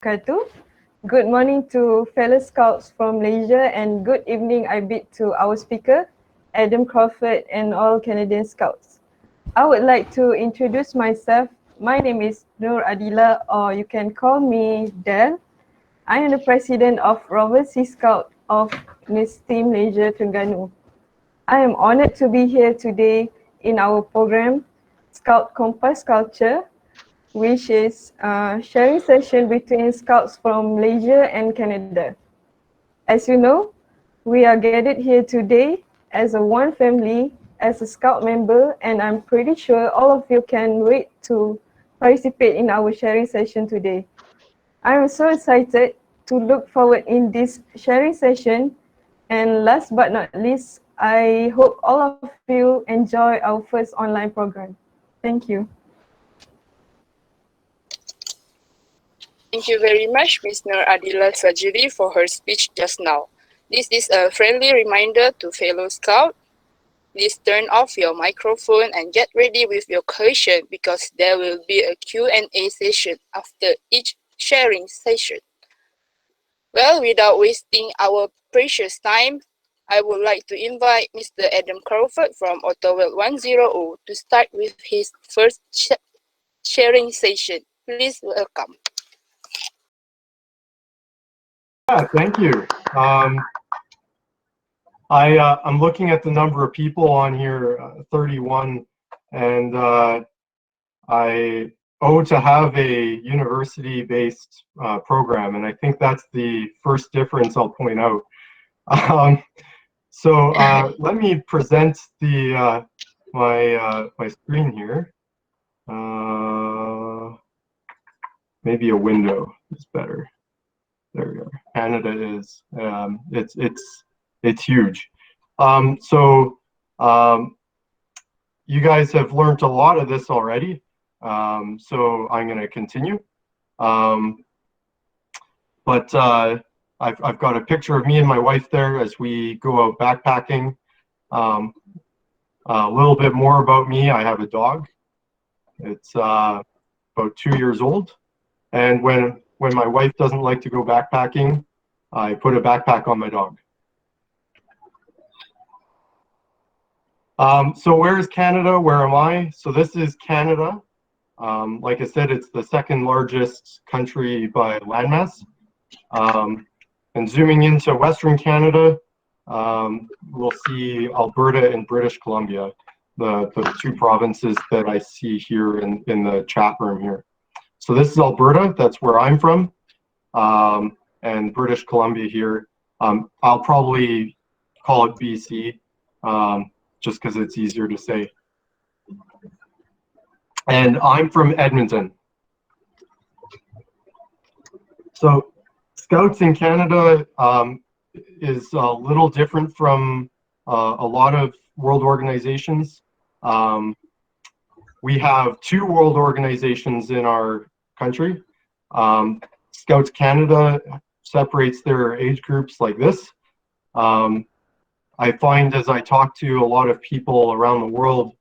wabarakatuh. Good morning to fellow scouts from Malaysia and good evening I bid to our speaker, Adam Crawford, and all Canadian scouts. I would like to introduce myself. My name is Noor, or you can call me Del. I am the president of ROVER Sea Scout of Team Malaysia Terengganu. I am honored to be here today in our program, Scout Compass Culture, which is a sharing session between scouts from Malaysia and Canada. As you know, we are gathered here today as a one family, as a scout member, and I'm pretty sure all of you can wait to participate in our sharing session today. I am so excited to look forward in this sharing session, and last but not least, I hope all of you enjoy our first online program. Thank you. Thank you very much, Ms. Noor Adila Sajiri, for her speech just now. This is a friendly reminder to fellow scouts. Please turn off your microphone and get ready with your question because there will be a Q&A session after each sharing session. Well, without wasting our precious time, I would like to invite Mr. Adam Crawford from Ottewell 100 to start with his first sharing session. Please welcome. Thank you. I'm looking at the number of people on here, 31, and I owe to have a university-based program, and I think that's the first difference I'll point out. So let me present the my screen here. Maybe a window is better. There we go. Canada is it's huge. You guys have learned a lot of this already. So I'm going to continue. I've got a picture of me and my wife there as we go out backpacking. A little bit more about me. I have a dog. It's about 2 years old. And when my wife doesn't like to go backpacking, I put a backpack on my dog. So where is Canada? Where am I? So this is Canada. Like I said, it's the second largest country by landmass. And zooming into Western Canada, we'll see Alberta and British Columbia, the two provinces that I see here in the chat room here. So this is Alberta, that's where I'm from, and British Columbia here. I'll probably call it BC, just because it's easier to say. And I'm from Edmonton. So Scouts in Canada is a little different from a lot of world organizations. We have 2 world organizations in our country. Scouts Canada separates their age groups like this. I find as I talk to a lot of people around the world,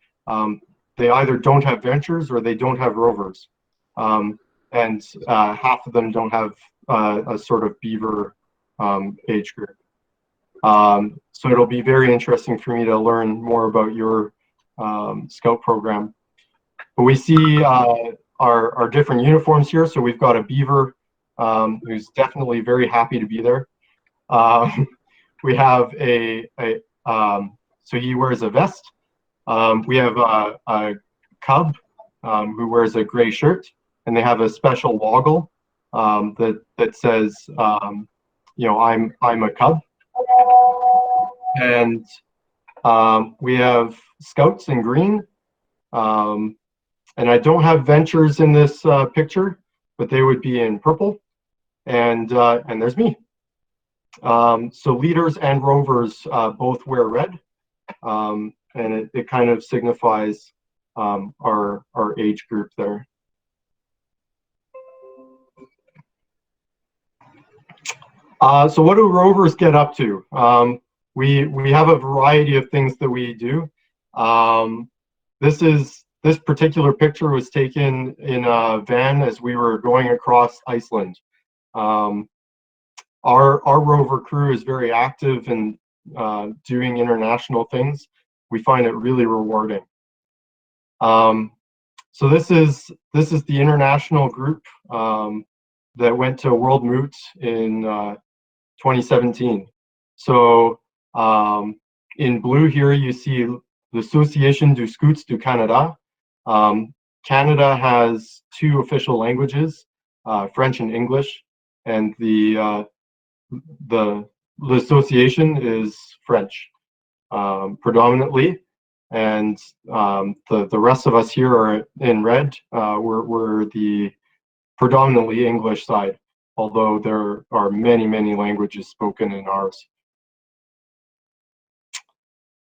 they either don't have ventures or they don't have rovers. And half of them don't have a sort of beaver age group. So it'll be very interesting for me to learn more about your scout program. But we see our different uniforms here. So we've got a beaver who's definitely very happy to be there. We have so he wears a vest. We have a cub who wears a gray shirt, and they have a special woggle that says, you know, I'm a cub. And we have scouts in green. And I don't have ventures in this picture, but they would be in purple. And there's me. So leaders and rovers both wear red, and it kind of signifies our age group there. So what do rovers get up to? We have a variety of things that we do. This particular picture was taken in a van as we were going across Iceland. Our rover crew is very active in doing international things. We find it really rewarding. So this is the international group that went to World Moot in 2017. So in blue here you see l'Association du Scouts du Canada. Canada has 2 official languages, French and English, and the association is French predominantly, and the rest of us here are in red. We're the predominantly English side, although there are many languages spoken in ours.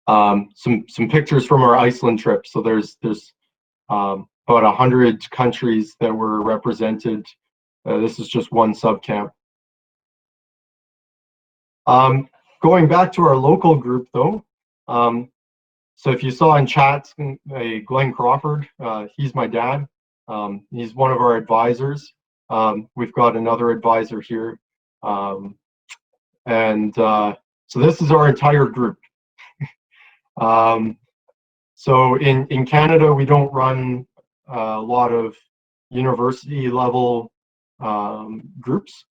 Some pictures from our Iceland trip. So there's about 100 countries that were represented. This is just one subcamp. Going back to our local group though, so if you saw in chat, Glenn Crawford, he's my dad. He's one of our advisors. We've got another advisor here. So this is our entire group. So in Canada, we don't run a lot of university level groups.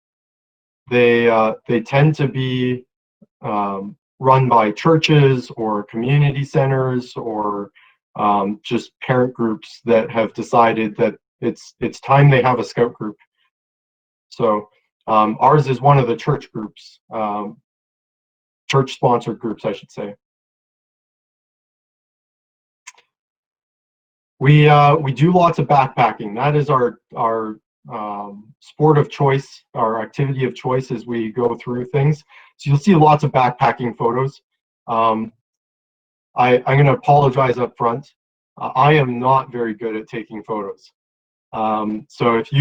They tend to be run by churches or community centers or just parent groups that have decided that it's time they have a scout group. So ours is one of the church groups, church-sponsored groups, I should say. We do lots of backpacking. That is our sport of choice, our activity of choice as we go through things. So you'll see lots of backpacking photos. I'm going to apologize up front. I am not very good at taking photos. So if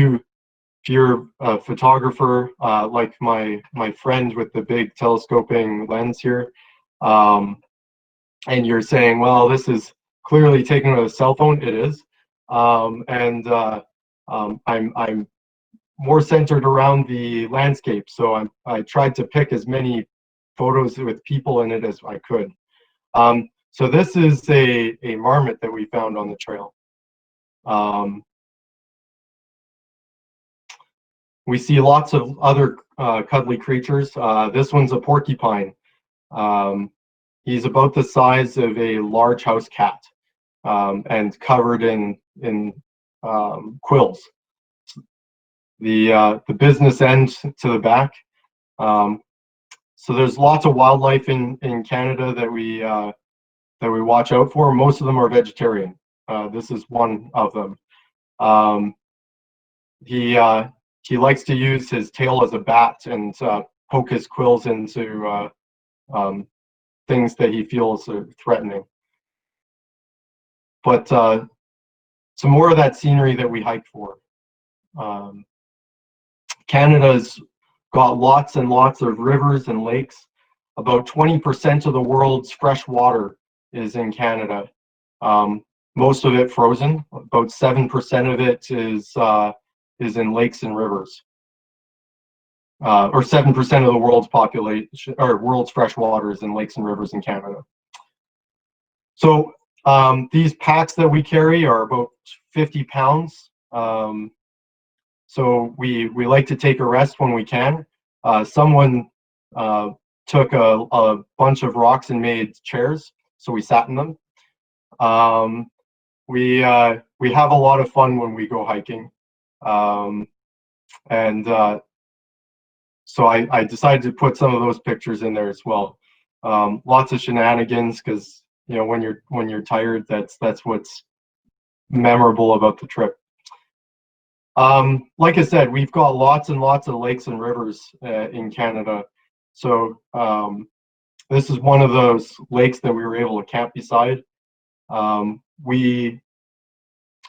you're a photographer like my friend with the big telescoping lens here, and you're saying, well, this is clearly taken with a cell phone, it is. I'm more centered around the landscape, so I tried to pick as many photos with people in it as I could. So this is a marmot that we found on the trail. We see lots of other cuddly creatures. This one's a porcupine. He's about the size of a large house cat and covered in quills. The business end to the back. So there's lots of wildlife in Canada that we watch out for. Most of them are vegetarian. This is one of them. He likes to use his tail as a bat and poke his quills into things that he feels are threatening. But some more of that scenery that we hike for. Canada's got lots and lots of rivers and lakes. About 20% of the world's fresh water is in Canada. Most of it frozen. About 7% of it is in lakes and rivers. Or 7% of the world's population, or world's fresh water is in lakes and rivers in Canada. So these packs that we carry are about 50 pounds. So we like to take a rest when we can. Someone took a bunch of rocks and made chairs, so we sat in them. We have a lot of fun when we go hiking. So I decided to put some of those pictures in there as well. Lots of shenanigans, because when you're tired, that's what's memorable about the trip. Like I said, we've got lots and lots of lakes and rivers in Canada. So this is one of those lakes that we were able to camp beside. We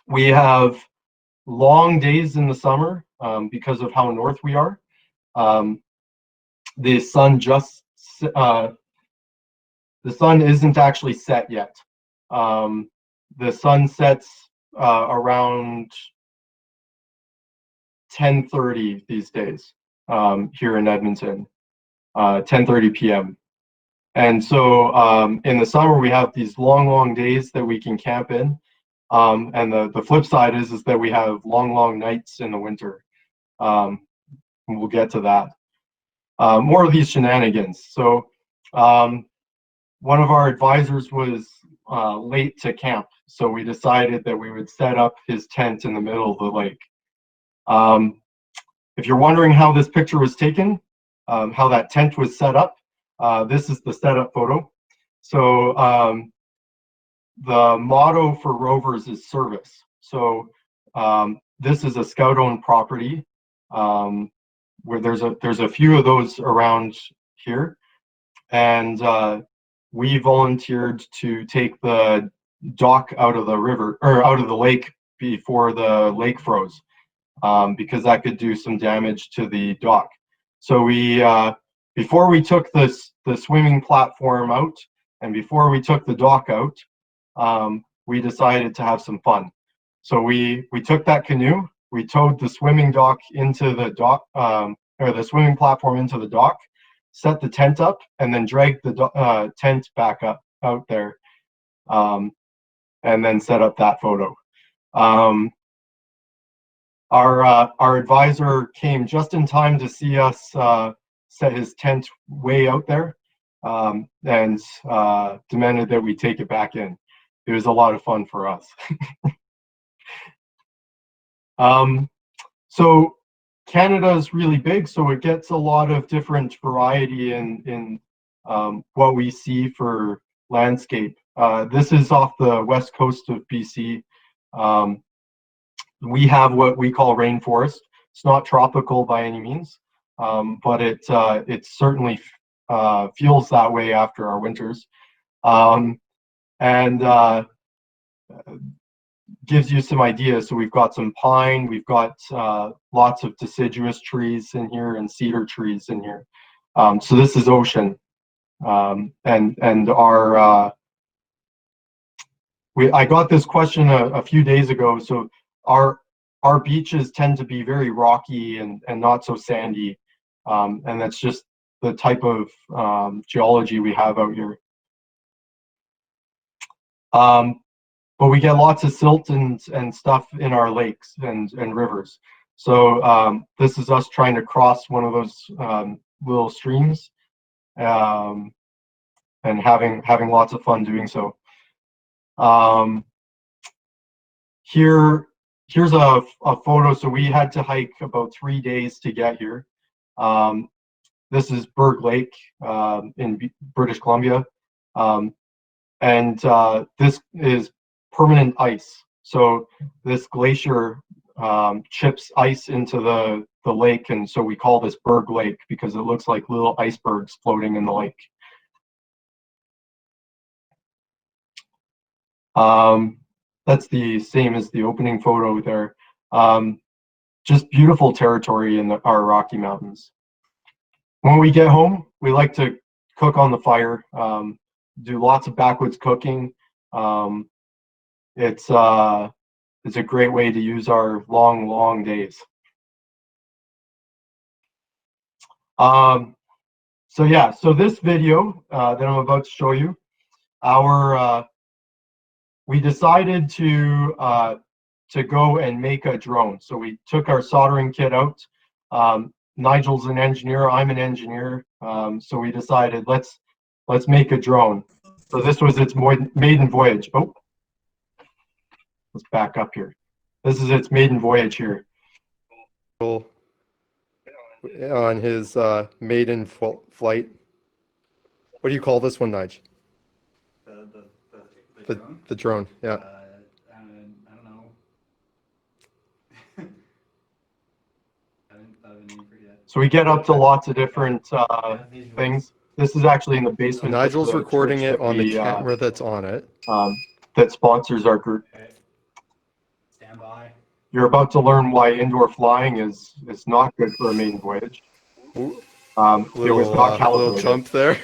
have long days in the summer because of how north we are. The sun isn't actually set yet. The sun sets around 10:30 these days. here in Edmonton, 10:30 p.m. And so in the summer, we have these long days that we can camp in. And the flip side is that we have long nights in the winter. We'll get to that. More of these shenanigans. So one of our advisors was late to camp. So we decided that we would set up his tent in the middle of the lake. If you're wondering how this picture was taken, how that tent was set up, this is the setup photo. So the motto for Rovers is service. So this is a Scout-owned property where there's a few of those around here, and we volunteered to take the dock out of the river or out of the lake before the lake froze, because that could do some damage to the dock. So we before we took the swimming platform out and before we took the dock out, we decided to have some fun. So we took that canoe, we towed the swimming dock into the dock, or the swimming platform into the dock, set the tent up, and then dragged the tent back up out there, and then set up that photo. Our advisor came just in time to see us set his tent way out there, and demanded that we take it back in. It was a lot of fun for us. So Canada is really big, so it gets a lot of different variety in what we see for landscape. This is off the west coast of BC. We have what we call rainforest. It's not tropical by any means, but it certainly feels that way after our winters, and gives you some ideas. So we've got some pine, we've got lots of deciduous trees in here and cedar trees in here. So this is ocean, and our I got this question a few days ago. So our beaches tend to be very rocky and not so sandy, and that's just the type of geology we have out here. But we get lots of silt and stuff in our lakes and rivers. So this is us trying to cross one of those little streams, and having lots of fun doing so. Here's a photo. So we had to hike about 3 days to get here. This is Berg Lake in British Columbia, and this is permanent ice. So this glacier chips ice into the lake, and so we call this Berg Lake because it looks like little icebergs floating in the lake. That's the same as the opening photo there. Just beautiful territory in our Rocky Mountains. When we get home, we like to cook on the fire, do lots of backwoods cooking. It's a great way to use our long days. So yeah, so this video that I'm about to show you, we decided to go and make a drone. So we took our soldering kit out. Nigel's an engineer, I'm an engineer. So we decided let's make a drone. So this was its maiden voyage. Oh, let's back up here. This is its maiden voyage here. On his maiden flight. What do you call this one, Nige? The drone, yeah. I don't know. I haven't thought of a name for it yet. So we get up to lots of different things. This is actually in the basement. Nigel's recording it on the camera that's on it. That sponsors our group. Okay. Stand by. You're about to learn why indoor flying is not good for a maiden voyage. Ooh, it was not calibrated. Little jump there.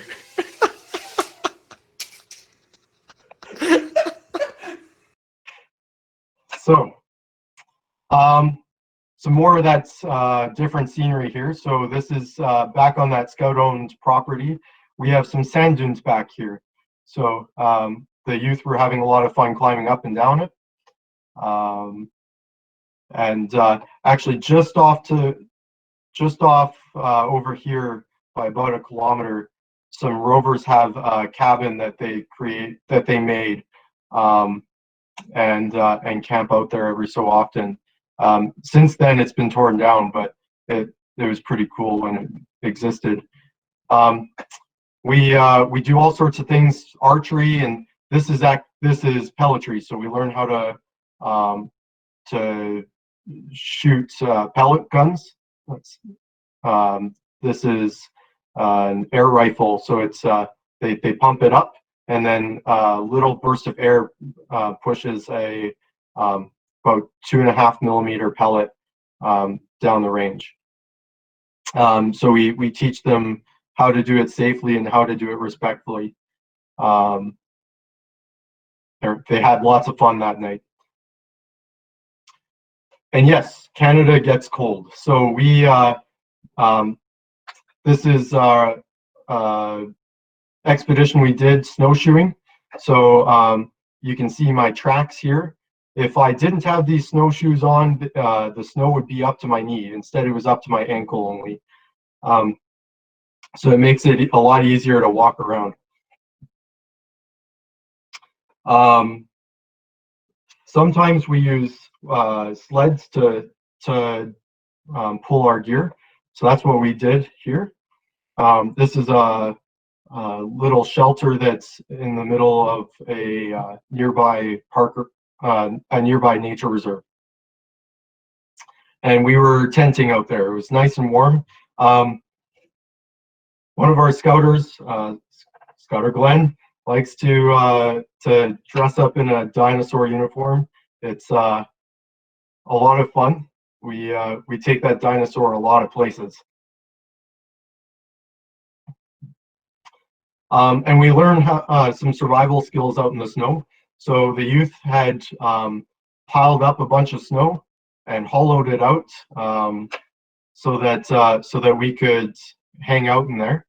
So some more of that's different scenery here. So this is back on that Scout-owned property. We have some sand dunes back here. So the youth were having a lot of fun climbing up and down it. Actually just off over here by about a kilometer, some rovers have a cabin that they made and camp out there every so often. Since then it's been torn down, but it was pretty cool when it existed. We do all sorts of things, archery, and this is pelletry. So we learn how to shoot pellet guns. This is an air rifle, so it's they pump it up, and then a little burst of air pushes a about 2.5 millimeter pellet down the range. So we teach them how to do it safely and how to do it respectfully. They had lots of fun that night. And yes, Canada gets cold. So we this is our expedition we did snowshoeing. So you can see my tracks here. If I didn't have these snowshoes on, the snow would be up to my knee. Instead, it was up to my ankle only. So it makes it a lot easier to walk around. Sometimes we use sleds to pull our gear. So that's what we did here. This is a little shelter that's in the middle of a nearby a nearby nature reserve. And we were tenting out there. It was nice and warm. One of our scouters, Scouter Glenn, likes to dress up in a dinosaur uniform. It's a lot of fun. We take that dinosaur a lot of places. And we learn some survival skills out in the snow. So the youth had piled up a bunch of snow and hollowed it out so that we could hang out in there.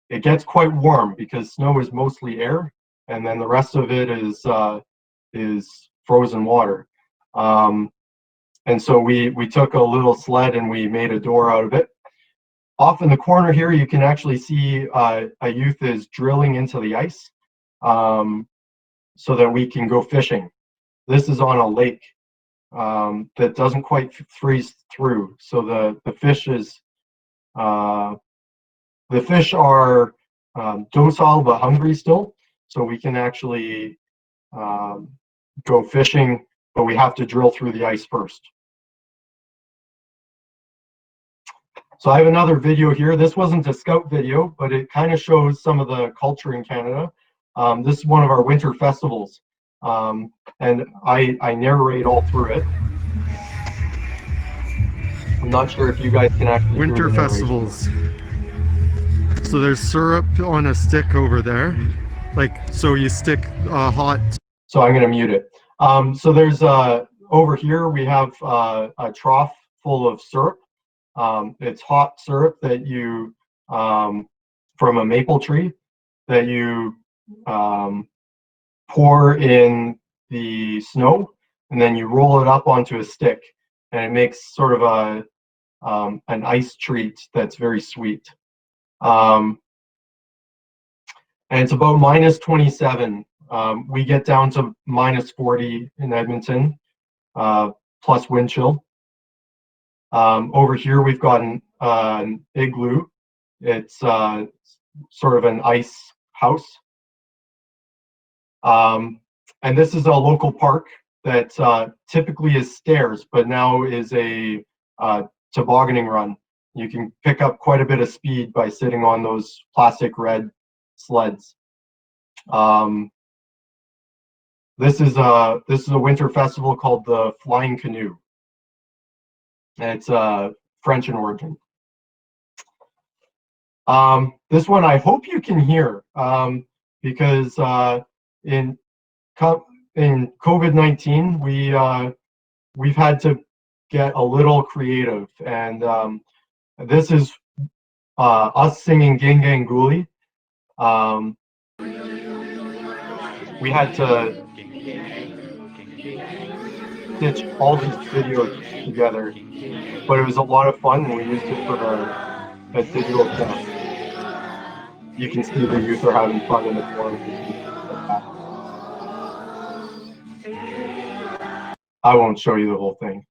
It gets quite warm because snow is mostly air, and then the rest of it is frozen water. And so we took a little sled and we made a door out of it. Off in the corner here, you can actually see a youth is drilling into the ice so that we can go fishing. This is on a lake that doesn't quite freeze through. So the fish are docile but hungry still. So we can actually go fishing, but we have to drill through the ice first. So I have another video here. This wasn't a scout video, but it kind of shows some of the culture in Canada. This is one of our winter festivals, and I narrate all through it. I'm not sure if you guys can actually Winter festivals. So there's syrup on a stick over there. Like, so you stick hot. So I'm gonna mute it. So there's over here we have a trough full of syrup. It's hot syrup that you from a maple tree that you pour in the snow, and then you roll it up onto a stick, and it makes sort of an ice treat that's very sweet. And it's about -27. We get down to -40 in Edmonton, plus wind chill. Over here we've got an igloo. It's sort of an ice house. And this is a local park that typically is stairs, but now is a tobogganing run. You can pick up quite a bit of speed by sitting on those plastic red sleds. This is a winter festival called the Flying Canoe. And it's French in origin. This one I hope you can hear because in COVID-19 we've had to get a little creative, and this is us singing Gang Gang Guli. We had to stitch all these videos together, but it was a lot of fun, and we used it for a digital test. You can see the youth are having fun in the forums and things like that. I won't show you the whole thing,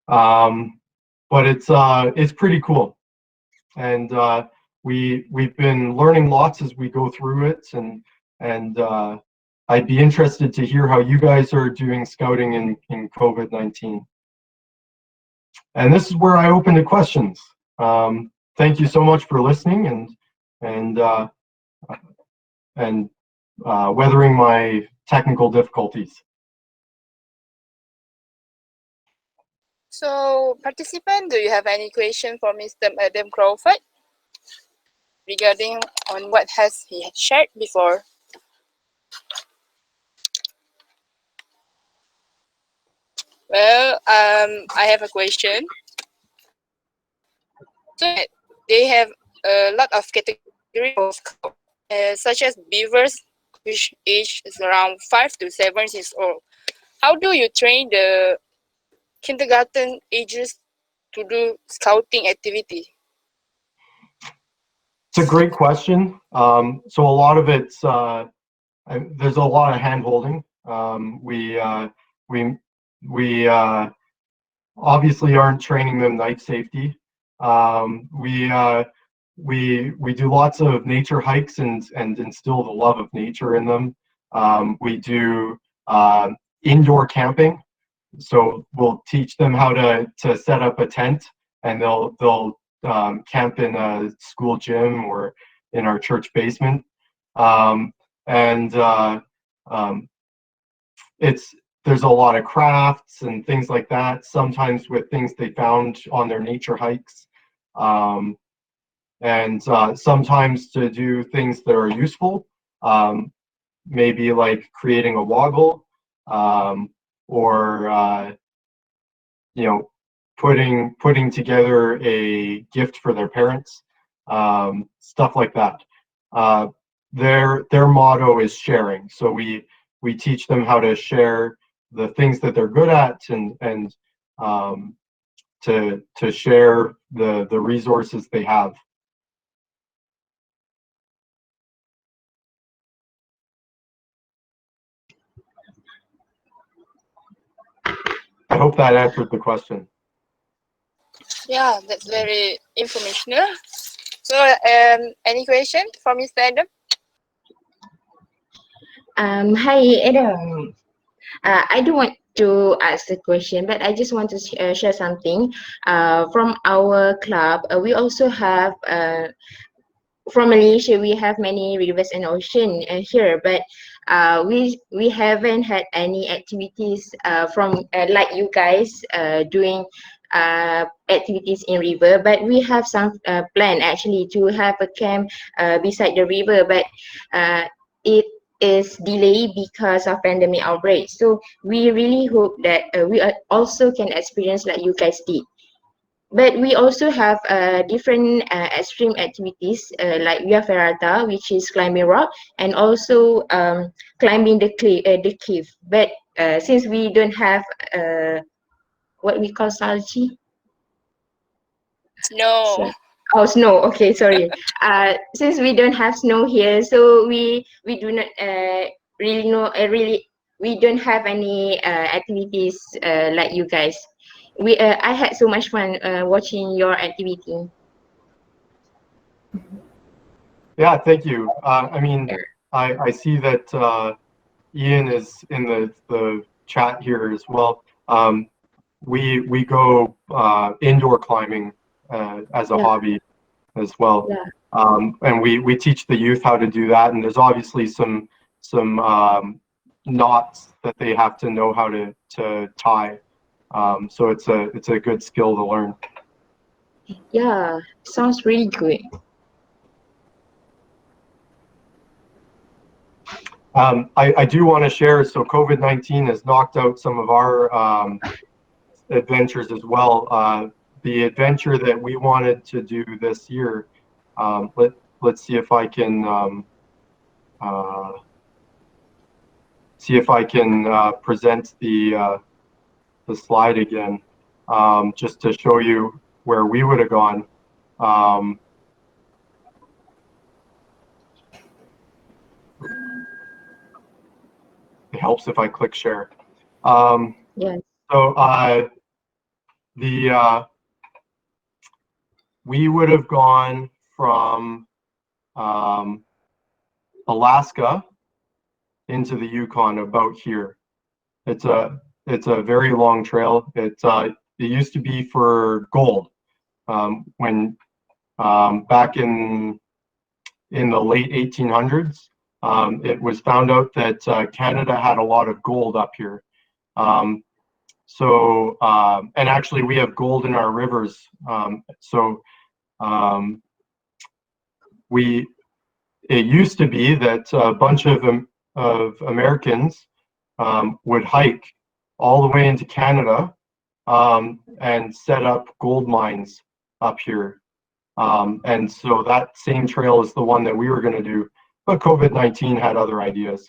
but it's pretty cool, and we've been learning lots as we go through it, and I'd be interested to hear how you guys are doing scouting in COVID-19. And this is where I open to questions. Thank you so much for listening and weathering my technical difficulties. So, participant, do you have any question for Mr. Adam Crawford regarding on what has he shared before? Well, I have a question. So they have a lot of categories of scouts, such as beavers, which age is around 5 to 7 years old. How do you train the kindergarten ages to do scouting activity? It's a great question. So a lot of it's there's a lot of hand holding. We obviously aren't training them knife safety. We do lots of nature hikes and instill the love of nature in them. We do indoor camping, so we'll teach them how to set up a tent, and they'll camp in a school gym or in our church basement. There's a lot of crafts and things like that, sometimes with things they found on their nature hikes. Sometimes to do things that are useful, maybe like creating a woggle, or you know, putting together a gift for their parents, stuff like that. Their motto is sharing, so we teach them how to share the things that they're good at, and to share the resources they have. I hope that answered the question. Yeah, that's very informational. So, any question for Mr. Adam? Hi, Adam. I don't want to ask a question, but I just want to share something. From our club, we also have, from Malaysia, we have many rivers and ocean here, but we haven't had any activities from like you guys doing activities in river, but we have some plan actually to have a camp beside the river, but it is delayed because of pandemic outbreak. So we really hope that we also can experience like you guys did. But we also have different extreme activities like via FERRATA, which is climbing rock, and also climbing the cliff. But since we don't have what we call salji. No. Oh, snow. Okay, sorry. Since we don't have snow here, so we do not really know. We don't have any activities like you guys. I had so much fun watching your activity. Yeah, thank you. I mean, I see that Ian is in the chat here as well. We go indoor climbing as a hobby as well. Yeah. And we teach the youth how to do that, and there's obviously some knots that they have to know how to tie. So it's a good skill to learn. Yeah, sounds really good. I do want to share, so COVID-19 has knocked out some of our adventures as well. The adventure that we wanted to do this year, let's see if I can present the slide again, just to show you where we would have gone. It helps if I click share. Yes. So we would have gone from Alaska into the Yukon about here. It's a very long trail. It used to be for gold when back in the late 1800s. It was found out that Canada had a lot of gold up here. And actually we have gold in our rivers. It used to be that a bunch of Americans would hike all the way into Canada and set up gold mines up here. And so that same trail is the one that we were going to do, but COVID-19 had other ideas.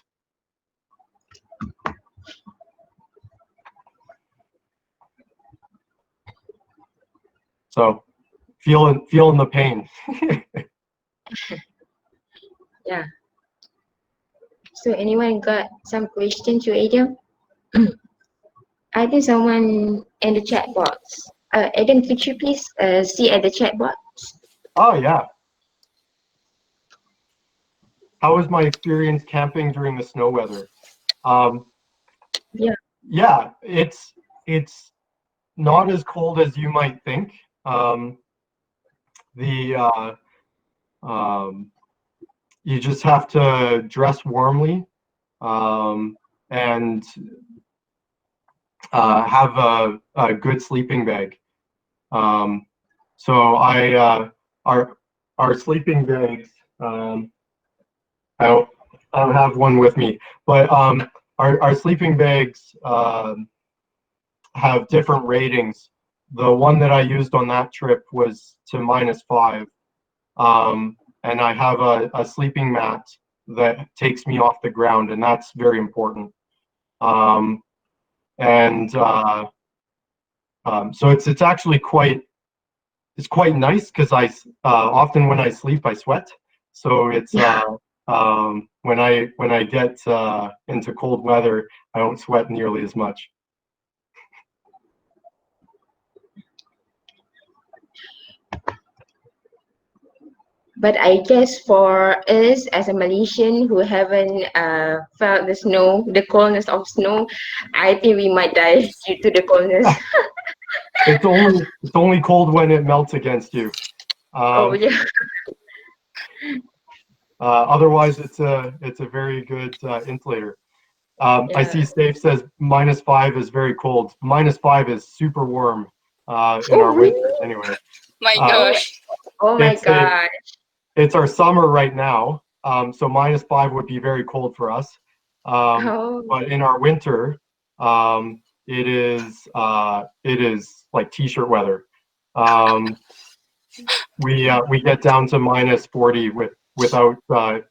So feeling the pain. Yeah. So anyone got some question to Adam? I think someone in the chat box. Adam, could you please see at the chat box? Oh yeah. How was my experience camping during the snow weather? Yeah, it's not as cold as you might think. You just have to dress warmly and have a good sleeping bag. So our sleeping bags, I don't have one with me, but our sleeping bags have different ratings. The one that I used on that trip was to -5. And I have a sleeping mat that takes me off the ground, and that's very important. So it's actually quite nice because often when I sleep I sweat. So it's when I get into cold weather, I don't sweat nearly as much. But I guess for us as a Malaysian who haven't felt the snow, the coldness of snow, I think we might die due to the coldness. It's only cold when it melts against you. Oh yeah. Otherwise, it's a very good insulator. Yeah. I see Steve says -5 is very cold. -5 is super warm in our winter anyway. My gosh. Oh my god. It's our summer right now, so -5 would be very cold for us. But in our winter, it is like t-shirt weather. We get down to -40 without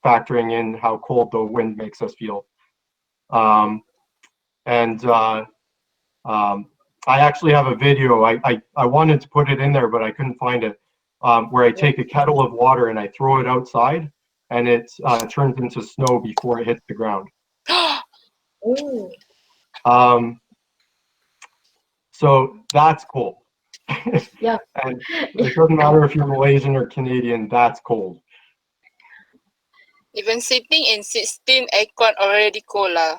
factoring in how cold the wind makes us feel. I actually have a video. I wanted to put it in there, but I couldn't find it. Where I take a kettle of water and I throw it outside, and it turns into snow before it hits the ground. So that's cold. Yeah. And it doesn't matter if you're Malaysian or Canadian, that's cold. Even sitting in 16 aircon already cold lah.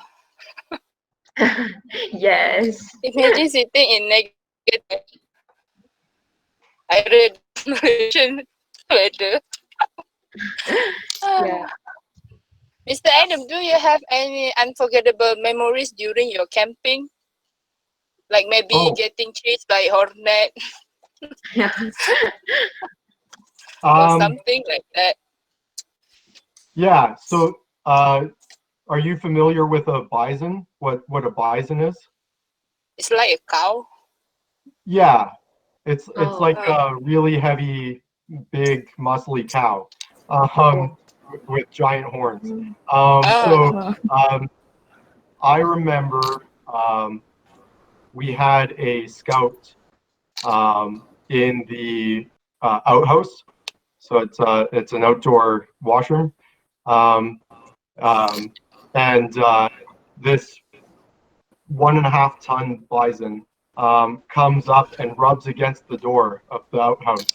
Yes. Imagine sitting in negative. I read Malaysian weather. Yeah. Mr. Adam, do you have any unforgettable memories during your camping? Like maybe getting chased by hornet or something like that. Yeah. So, are you familiar with a bison? What a bison is? It's like a cow. Yeah, it's Oh, like a really heavy, big, muscly cow, um, with giant horns. So I remember we had a scout in the outhouse. So it's an outdoor washroom, um, and this 1.5 ton bison comes up and rubs against the door of the outhouse,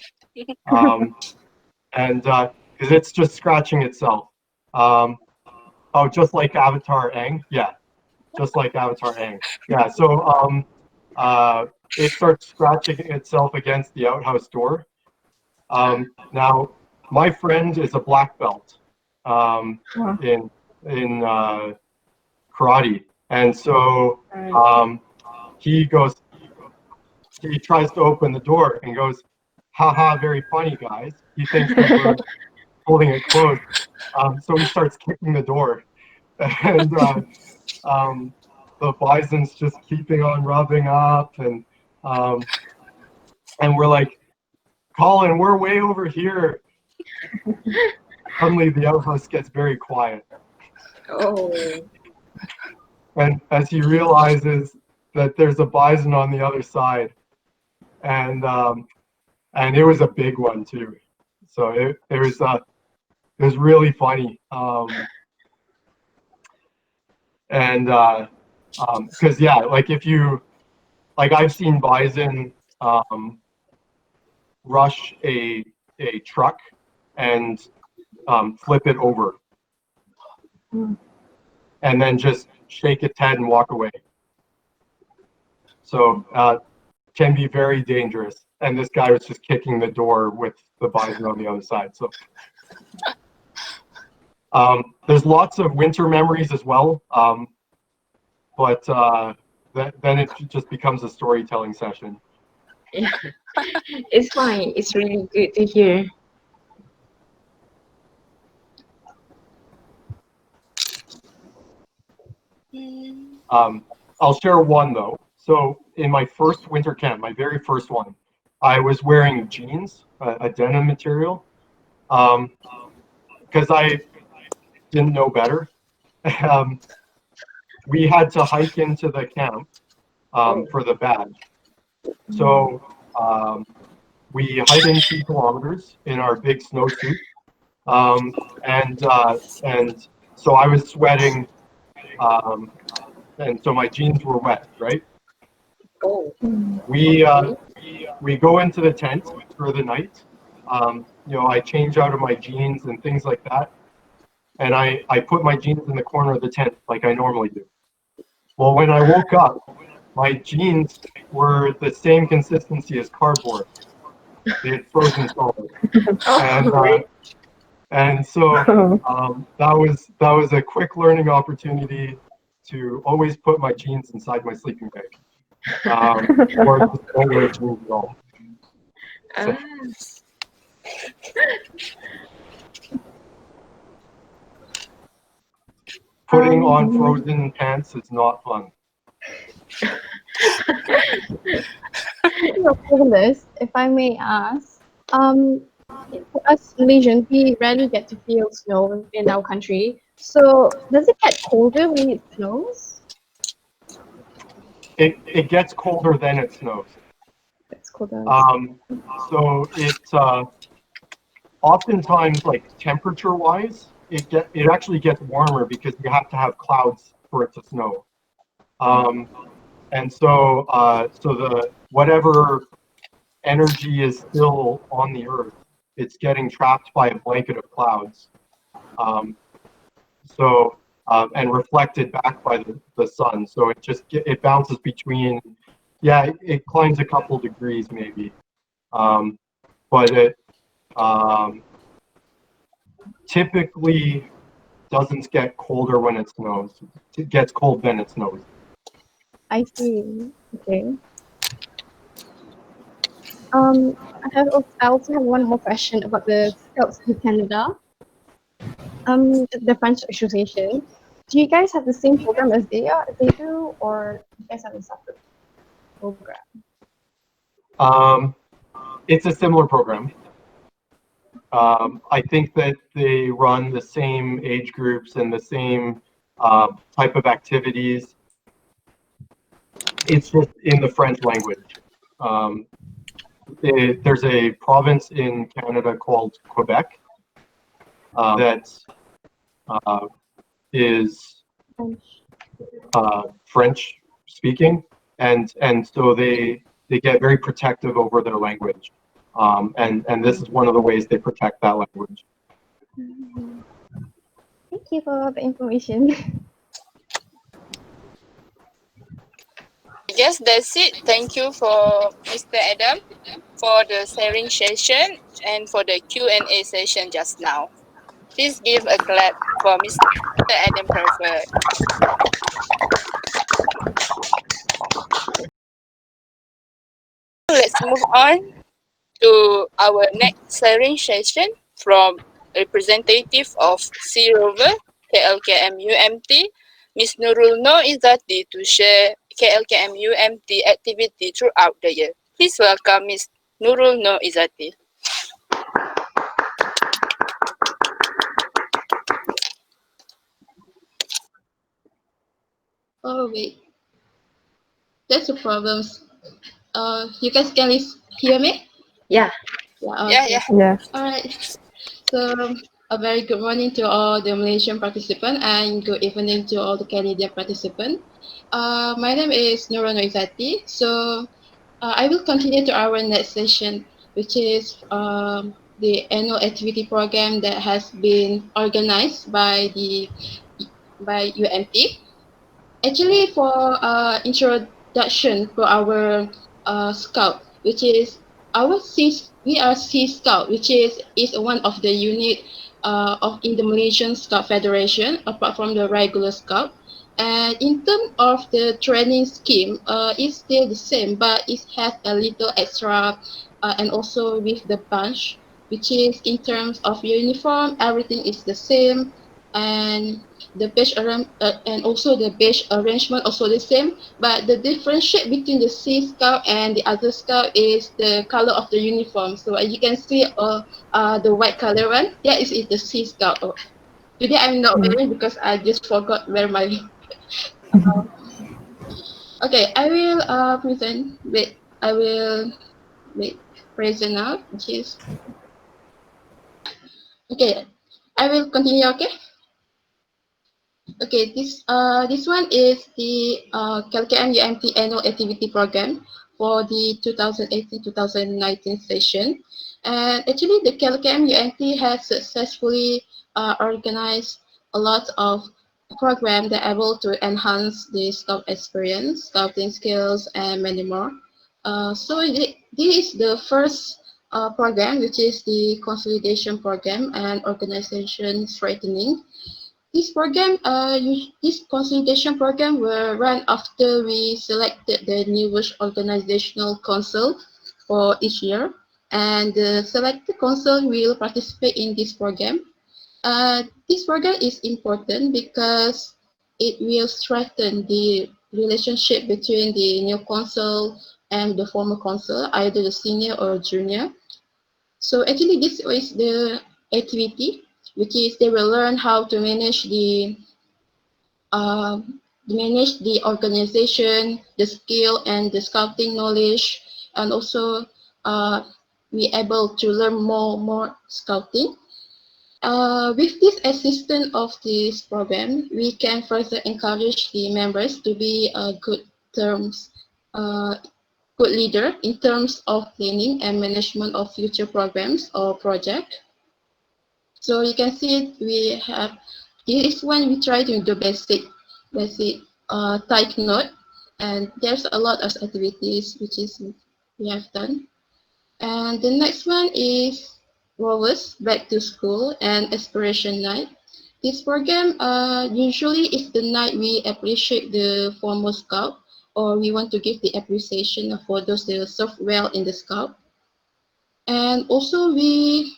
and because it's just scratching itself. Oh, just like Avatar Aang, yeah, just like Avatar Aang, yeah. So it starts scratching itself against the outhouse door. Now, my friend is a black belt in karate, and so he tries to open the door and goes, "Haha, very funny, guys." He thinks that we're holding it closed, so he starts kicking the door, and the bison's just keeping on rubbing up, and we're like, "Colin, we're way over here." Suddenly, the outhouse gets very quiet. oh, And as he realizes that there's a bison on the other side, and it was a big one too, so it was really funny, and because yeah, like if you like I've seen bison rush a truck and flip it over, and then just shake its head and walk away. So can be very dangerous. And this guy was just kicking the door with the bison on the other side. So there's lots of winter memories as well, but then it just becomes a storytelling session. yeah. It's fine. It's really good to hear. I'll share one though. So in my first winter camp, my very first one, I was wearing jeans, a denim material, because I didn't know better. We had to hike into the camp for the badge. So we hiked in 2 kilometers in our big snowsuit, and so I was sweating, and so my jeans were wet, right? Oh, We go into the tent for the night. You know, I change out of my jeans and things like that, and I put my jeans in the corner of the tent like I normally do. Well, when I woke up, my jeans were the same consistency as cardboard. They had frozen solid, and so that was a quick learning opportunity to always put my jeans inside my sleeping bag, or just don't wear jeans at all. So, putting on frozen pants is not fun. For this, if I may ask, for us Malaysians, we rarely get to feel snow in our country. So does it get colder when it snows? It gets colder than it snows. It's colder. So it oftentimes, like temperature-wise, it actually gets warmer because you have to have clouds for it to snow. And so so the whatever energy is still on the earth, it's getting trapped by a blanket of clouds. And reflected back by the sun. So it bounces between, yeah, it climbs a couple degrees maybe, but it typically doesn't get colder when it snows. It gets cold then it snows. I see. Okay. I also have one more question about the Scouts in Canada. The French Association. Do you guys have the same program as they do, or do you guys have a separate program? It's a similar program. I think that they run the same age groups and the same type of activities. It's just in the French language. There's a province in Canada called Quebec that is French speaking, and so they get very protective over their language, and this is one of the ways they protect that language. Thank you for the information. I guess that's it. Thank you for Mr. Adam for the sharing session and for the Q&A session just now. Please give a clap for Mr. Adam Crawford. Let's move on to our next sharing session from representative of C-ROVER, KLKM UMT, Ms. Noor Izzati, to share KLKM UMT activity throughout the year. Please welcome Ms. Noor Izzati. Oh wait, that's a problem. You guys can hear me? Yeah. Yeah. Okay. Yeah. All right. So a very good morning to all the Malaysian participants and good evening to all the Canadian participants. My name is Noor Izzati. So I will continue to our next session, which is the annual activity program that has been organized by UMT. Actually, for introduction for our scout, which is we are Sea Scout, which is one of the unit of in the Malaysian Scout Federation, apart from the regular scout. And in terms of the training scheme, it's still the same, but it has a little extra, and also with the bunch, which is in terms of uniform, everything is the same, and the and also the badge arrangement also the same, but the differentiate between the Sea Scout and the other scout is the color of the uniform. So as you can see, the white color one, yeah, is the Sea Scout. Oh, today I'm not wearing because I just forgot where my. Okay, I will present. Wait, I will present now, which is okay. I will continue. Okay. Okay, this one is the KLKM UMT annual activity program for the 2018-2019 session. And actually, the KLKM UMT has successfully organized a lot of programs that are able to enhance the scout experience, scouting skills, and many more. So this is the first program, which is the consolidation program and organization strengthening. This program, this consultation program will run after we selected the newest organizational council for each year, and the selected council will participate in this program. This program is important because it will strengthen the relationship between the new council and the former council, either the senior or junior. So actually, this is the activity, which is they will learn how to manage the organization, the skill, and the scouting knowledge, and also be able to learn more scouting. With this assistance of this program, we can further encourage the members to be a good leader in terms of planning and management of future programs or projects. So you can see we have, this is when we try to do basic type note, and there's a lot of activities which is we have done. And the next one is ROVERS, Back to School and Aspiration Night. This program usually is the night we appreciate the former scout, or we want to give the appreciation for those that serve well in the scout. And also we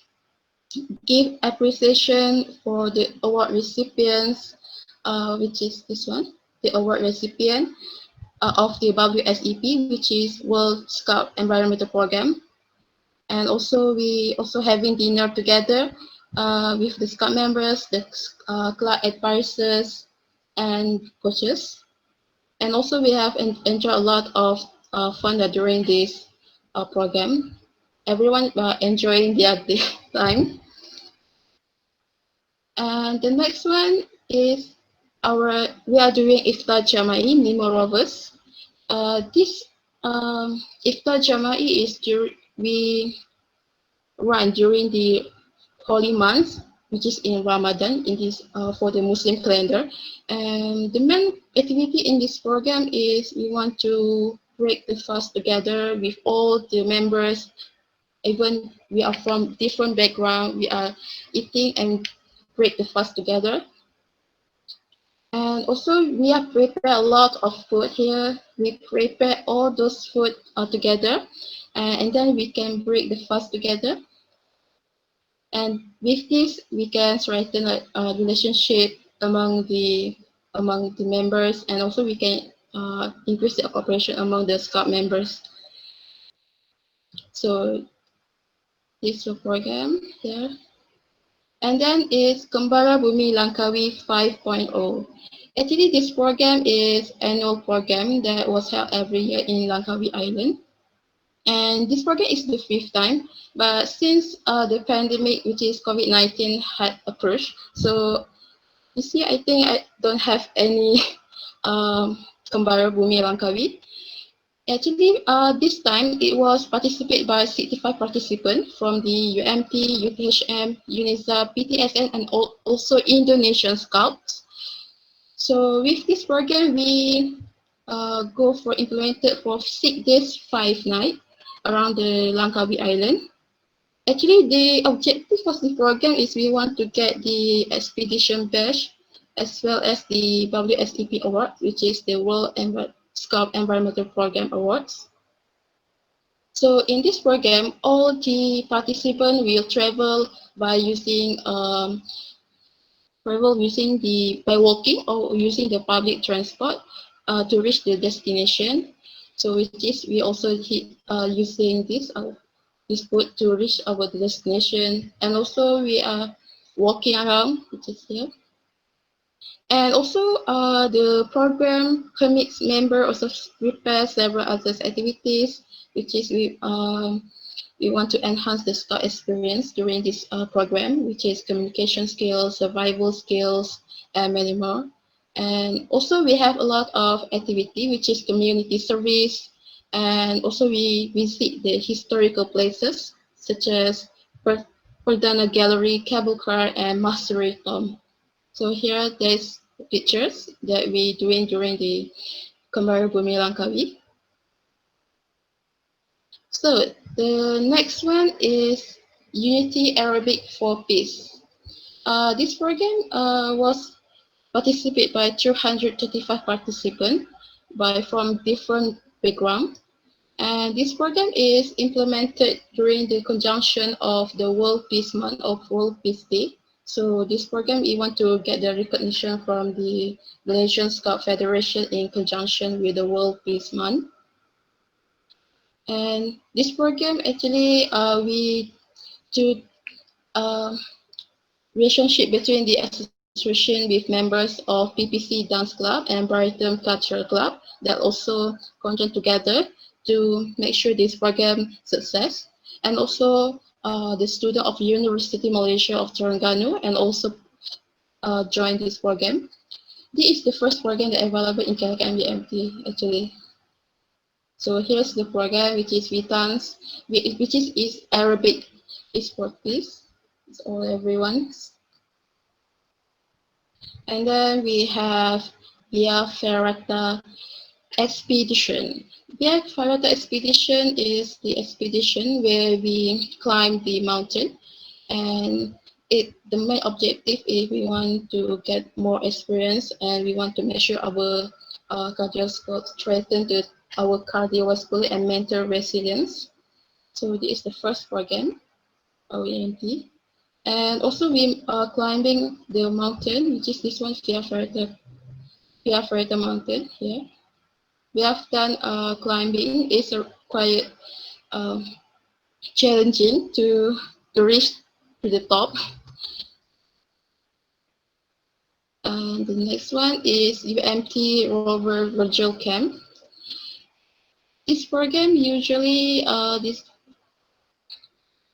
give appreciation for the award recipients, which is this one, the award recipient. of the WSEP, which is World Scout Environmental Program. And also we also having dinner together with the Scout members, the club advisors, and coaches. And also we have enjoyed a lot of fun during this program. Everyone enjoying their day time. And the next one is we are doing Iftar Jamai Nemo Rovers. This Iftar Jamai is we run during the holy months, which is in Ramadan, in this for the Muslim calendar. And the main activity in this program is we want to break the fast together with all the members. Even we are from different background, we are eating and break the fast together. And also we have prepared a lot of food here. We prepare all those food together, and then we can break the fast together. And with this, we can strengthen a relationship among the members, and also we can increase the cooperation among the Scout members. So this is the program here. And then is KEMBARA BUMI LANGKAWI 5.0. Actually, this program is annual program that was held every year in Langkawi Island. And this program is the 5th time, but since the pandemic, which is COVID-19, had approached, so this year I think I don't have any KEMBARA BUMI LANGKAWI. Actually, this time it was participated by 65 participants from the UMT, UTHM, Unisza, PTSN, and also Indonesian Scouts. So with this program, we go for implemented for 6 days, 5 nights around the Langkawi Island. Actually, the objective of the program is we want to get the expedition badge as well as the WSEP award, which is the World Scout Environmental Program Awards. So in this program, all the participants will travel by using by walking or using the public transport to reach the destination. So which is we also using this boat to reach our destination, and also we are walking around, which is here. And also the program permits members also prepare several other activities, which is we want to enhance the Scout experience during this program, which is communication skills, survival skills, and many more. And also we have a lot of activity, which is community service, and also we visit the historical places such as Perdana Gallery, Cable Car, and Mastery Tomb. So here there's pictures that we doing during the KEMBARA BUMI LANGKAWI. So the next one is Unity Arabic for Peace. This program was participated by 235 participants from different backgrounds. And this program is implemented during the conjunction of the World Peace Month of World Peace Day. So this program, we want to get the recognition from the Malaysian Scout Federation in conjunction with the World Peace Month. And this program actually we do relationship between the association with members of PPC Dance Club and Brighton Cultural Club that also conjoin together to make sure this program success. And also the student of University Malaysia of Terengganu and also join this program. This is the first program that available in KLKM UMT actually. So here's the program, which is VTANS, which is Arabic Esport Peace. It's all everyone's. And then we have Via FERRATA Expedition. Via FERRATA Expedition is the expedition where we climb the mountain, and the main objective is we want to get more experience, and we want to make sure our cardio skills strengthen our cardiovascular and mental resilience. So this is the first program, OENT. And also we are climbing the mountain, which is this one, Via FERRATA mountain here. we have done climbing. It's quite challenging to reach to the top. And the next one is UMT Rover Virtual Camp. This program usually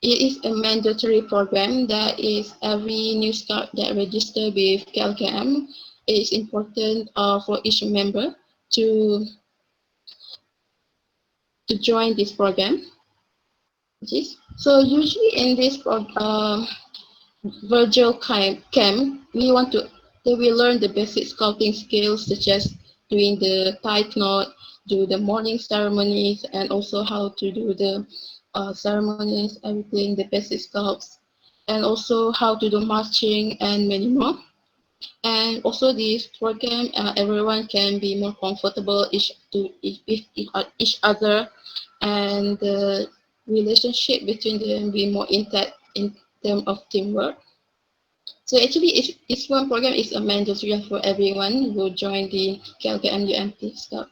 it is a mandatory program that is every new scout that register with KLKM. It is important for each member to join this program. So usually in this virtual camp, we will learn the basic scouting skills such as doing the tight knot, do the morning ceremonies, and also how to do the ceremonies, everything, the basic scouts, and also how to do marching and many more. And also this program, everyone can be more comfortable with each other, and the relationship between them be more intact in terms of teamwork. So actually, this one program is a mandatory for everyone who join the KLKM UM Scout.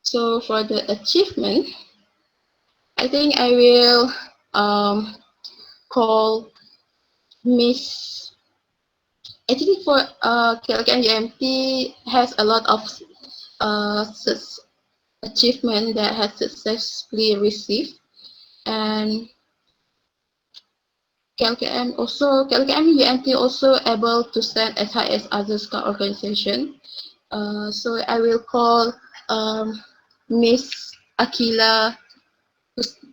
So for the achievement, I think I will call Miss. Actually, for KLKM UMT has a lot of achievement that has successfully received, and KLKM UMT also able to stand as high as other scout organization. So I will call Miss Aqila,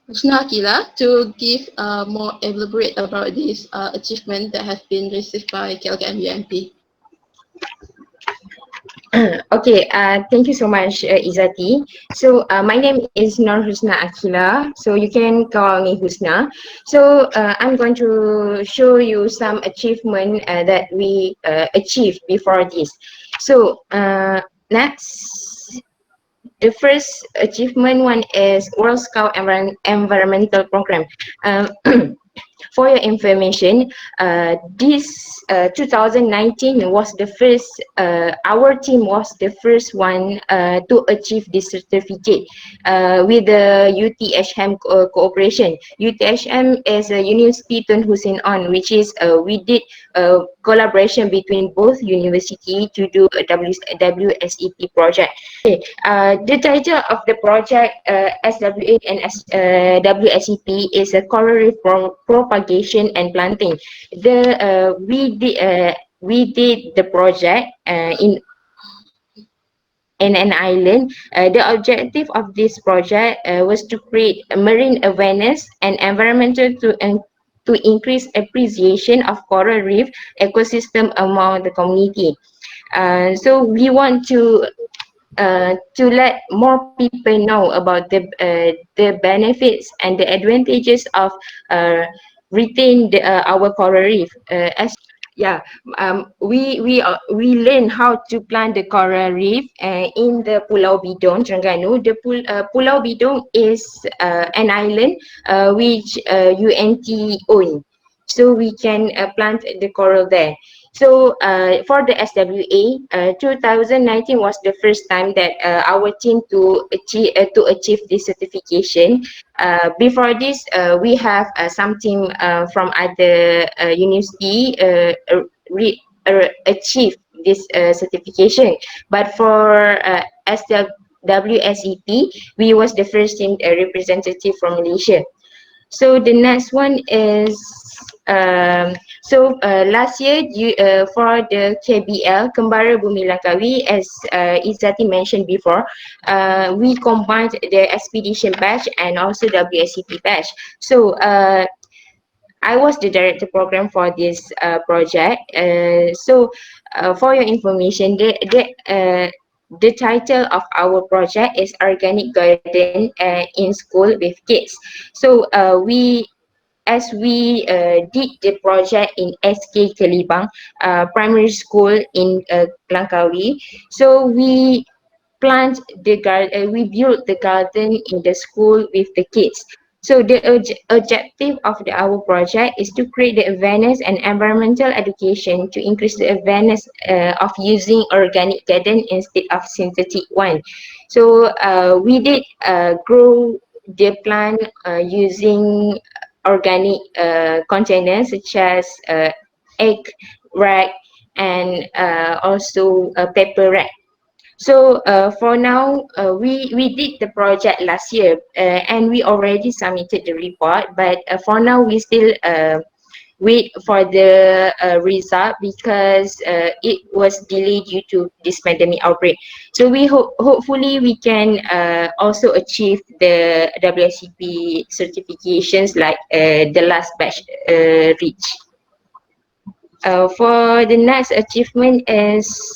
Aqila, to give more elaborate about this achievement that has been received by KLKM UMT. Okay, thank you so much, Izzati. So my name is Norhusna Aqila, so you can call me Husna. So I'm going to show you some achievement that we achieved before this. So next, the first achievement one is World Scout Environmental Program. For your information, this 2019 was the first, our team was the first one to achieve this certificate with the UTHM cooperation. UTHM is a University Tun Hussein On, which is we did a collaboration between both university to do a WSEP project. Okay, the title of the project SWA and WSEP is a coral reef propagation and planting. We did the project in an island. The objective of this project was to create a marine awareness and environmental to increase appreciation of coral reef ecosystem among the community. So we want to let more people know about the benefits and the advantages of retain our coral reef. We learn how to plant the coral reef in the Pulau Bidong, Terengganu. The Pulau Bidong is an island which UNT own, so we can plant the coral there. So for the SWA, 2019 was the first time that our team to achieve this certification. Before this, we have some team from other university achieve this certification. But for WSEP, we was the first team representative from Malaysia. So the next one is last year for the KBL KEMBARA BUMI LANGKAWI, as Izzati mentioned before, we combined the expedition batch and also WSCP batch. So I was the director program for this project. For your information, the title of our project is Organic Garden in School with Kids. So as we did the project in SK Kelibang Primary School in Langkawi, so we plant the garden, we built the garden in the school with the kids. So the objective of our project is to create the awareness and environmental education to increase the awareness of using organic garden instead of synthetic one. So we did grow the plant using organic containers such as egg rack and also a paper rack. So for now, we did the project last year and we already submitted the report. But for now, we still wait for the result because it was delayed due to this pandemic outbreak. So we hopefully we can also achieve the WSCP certifications like the last batch reach. For the next achievement is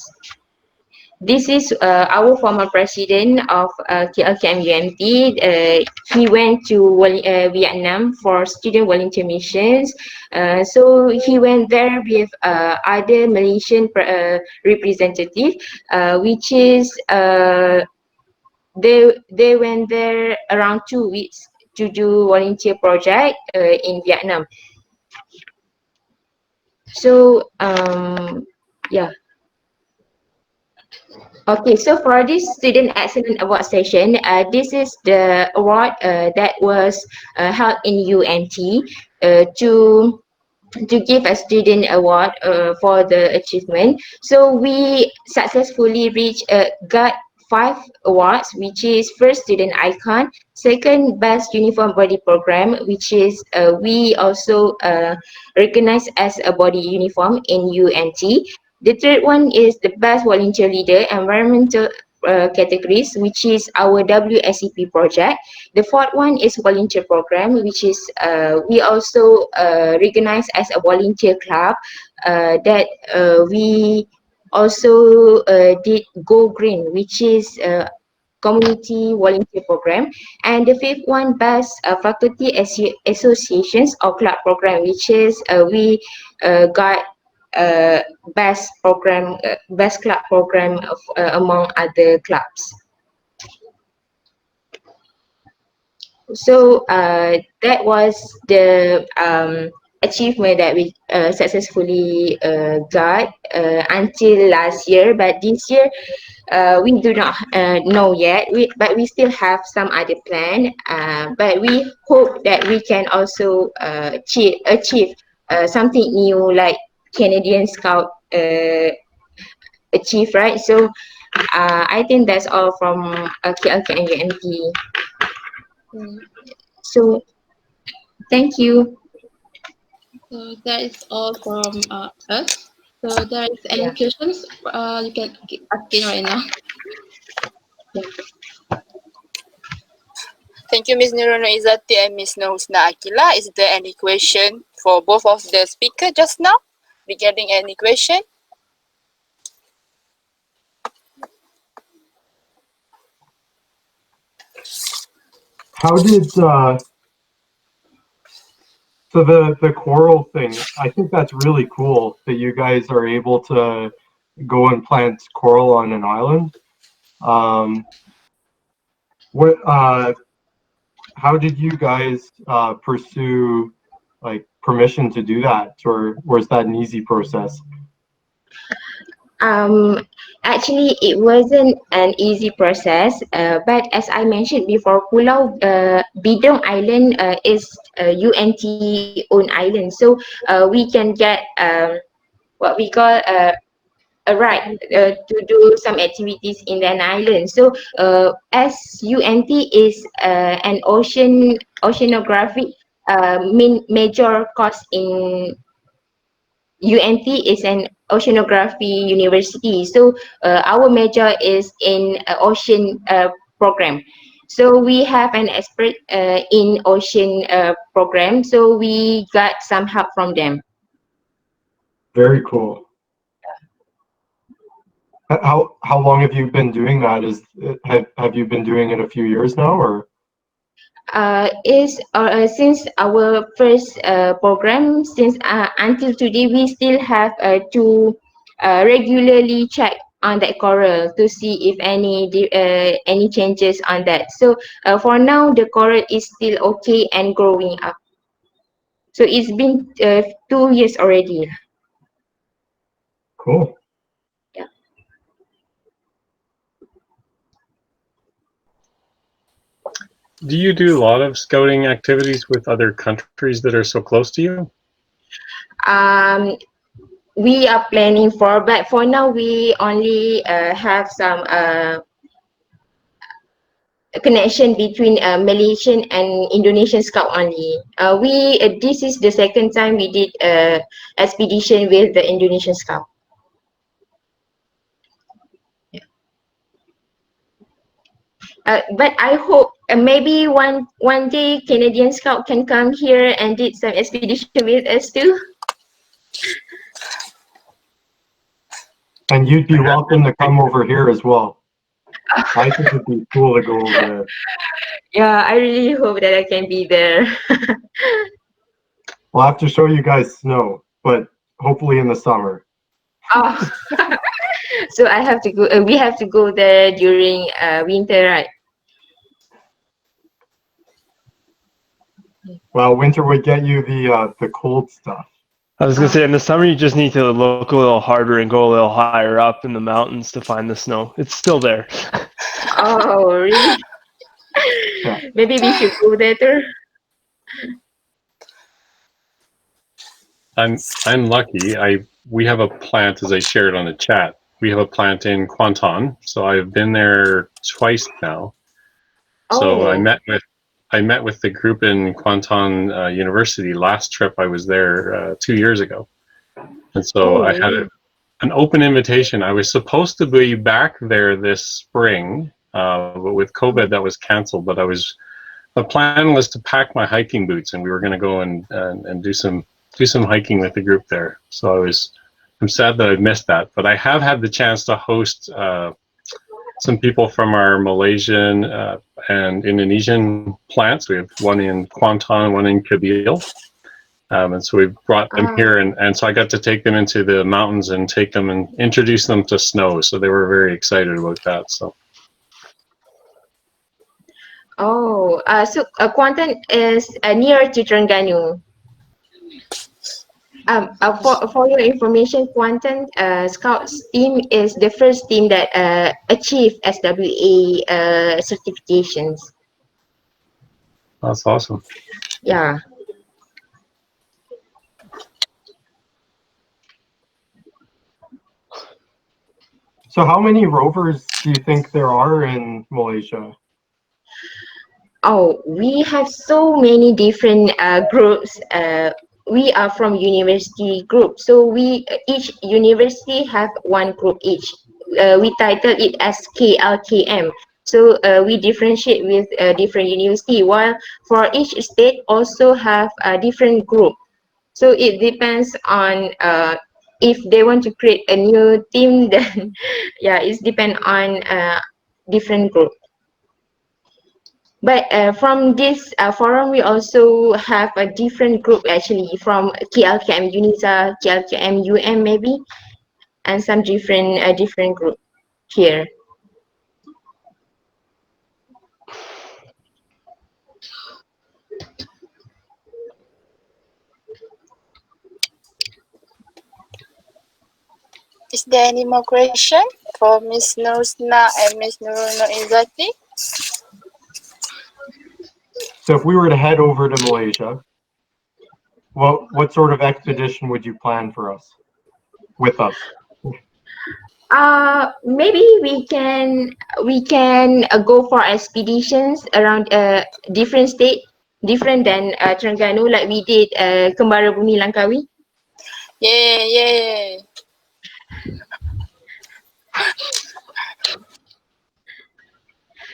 this is our former president of KLKM UMT. He went to Vietnam for student volunteer missions. So he went there with other Malaysian representative, which is they went there around 2 weeks to do volunteer project in Vietnam. So yeah. Okay, so for this Student Excellence Award session, this is the award that was held in UNT to give a student award for the achievement. So we successfully reached got 5 awards, which is first student icon, second best uniform body program, which is we also recognized as a body uniform in UNT. The third one is the best volunteer leader environmental categories, which is our WSCP project. The fourth one is volunteer program, which is we also recognized as a volunteer club that we also did Go Green, which is community volunteer program. And the fifth one, best faculty associations or club program, which is we got best program, best club program of, among other clubs. So that was the achievement that we successfully got until last year. But this year we do not know yet. But we still have some other plan. But we hope that we can also achieve something new like Canadian Scout achieve, right? So I think that's all from KLKM UMT. So thank you. So that is all from us. So there is any questions you can ask in right now. Thank you, Ms. Noor Izzati and Ms. Norhusna Aqila. Is there any question for both of the speaker just now regarding any question? How did so the coral thing? I think that's really cool that you guys are able to go and plant coral on an island. How did you guys pursue like permission to do that, or was that an easy process? Actually, it wasn't an easy process, but as I mentioned before, Pulau Bidong Island is a UNT owned island, so we can get what we call a right to do some activities in an island. So as UNT is an oceanography major course in UNT is an oceanography university. So our major is in ocean program. So we have an expert in ocean program. So we got some help from them. Very cool. How long have you been doing that? Have you been doing it a few years now, or? Since our first program, since until today, we still have to regularly check on that coral to see if any changes on that. So for now, the coral is still okay and growing up. So it's been 2 years already. Cool. Yeah. Do you do a lot of scouting activities with other countries that are so close to you? We are planning for, but for now we only have some connection between Malaysian and Indonesian scout only. This is the second time we did expedition with the Indonesian scout. But I hope maybe one day Canadian scout can come here and did some expedition with us too. And you'd be welcome to come over here as well. I think it'd be cool to go over there. Yeah, I really hope that I can be there. We'll have to show you guys snow, but hopefully in the summer. Oh, so I have to go. We have to go there during winter, right? Well, winter would get you the cold stuff. I was gonna say, in the summer, you just need to look a little harder and go a little higher up in the mountains to find the snow. It's still there. Oh, really? Yeah. Maybe we should go there too. I'm lucky. We have a plant, as I shared on the chat. We have a plant in Kuantan, so I've been there twice now. So I met with the group in Kuantan University. Last trip I was there 2 years ago, and so I had an open invitation. I was supposed to be back there this spring, but with COVID that was canceled. But the plan was to pack my hiking boots, and we were going to go and do some hiking with the group there. So I'm sad that I missed that, but I have had the chance to host some people from our Malaysian and Indonesian plants. We have one in Kuantan, one in Kabil. And so we brought them here, and so I got to take them into the mountains and take them and introduce them to snow. So they were very excited about that. So. So Kuantan is near to Terengganu. For your information, Kuantan Scouts team is the first team that achieved SWA certifications. That's awesome. Yeah. So how many rovers do you think there are in Malaysia? Oh, we have so many different groups. We are from university group, so each university have one group each. We title it as KLKM. So we differentiate with different university, while for each state also have a different group. So it depends on if they want to create a new team, then yeah, it's depend on different group. But from this forum, we also have a different group actually from KLKM Unisza, KLKM UM maybe, and some different group here. Is there any more question for Ms. Norhusna and Ms. Izzati? So if we were to head over to Malaysia, what sort of expedition would you plan for us, with us? Maybe we can go for expeditions around different state, different than Terengganu, like we did KEMBARA BUMI LANGKAWI. Yeah.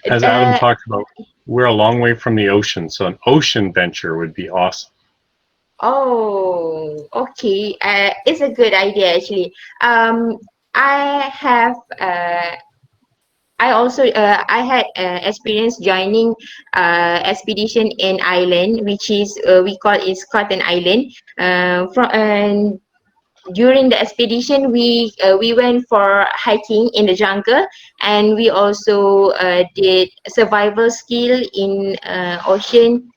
As Adam talked about, we're a long way from the ocean, so an ocean venture would be awesome. Oh, okay. It's a good idea actually. I had experience joining expedition in island, which is we call it Scotland Island. during the expedition, we went for hiking in the jungle, and we also did survival skill in ocean.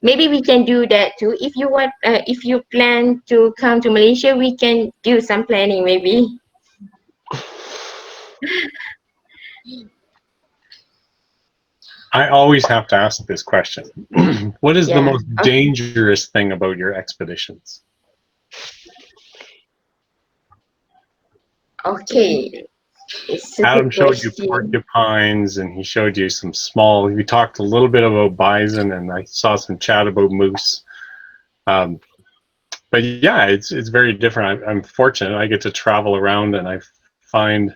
Maybe we can do that too. If you want, if you plan to come to Malaysia, we can do some planning maybe. I always have to ask this question. What is the most Okay. dangerous thing about your expeditions? Okay. It's a Adam good showed you question. porcupines, and he showed you some small. We talked a little bit about bison, and I saw some chat about moose. But yeah, it's very different. I'm fortunate. I get to travel around, and I find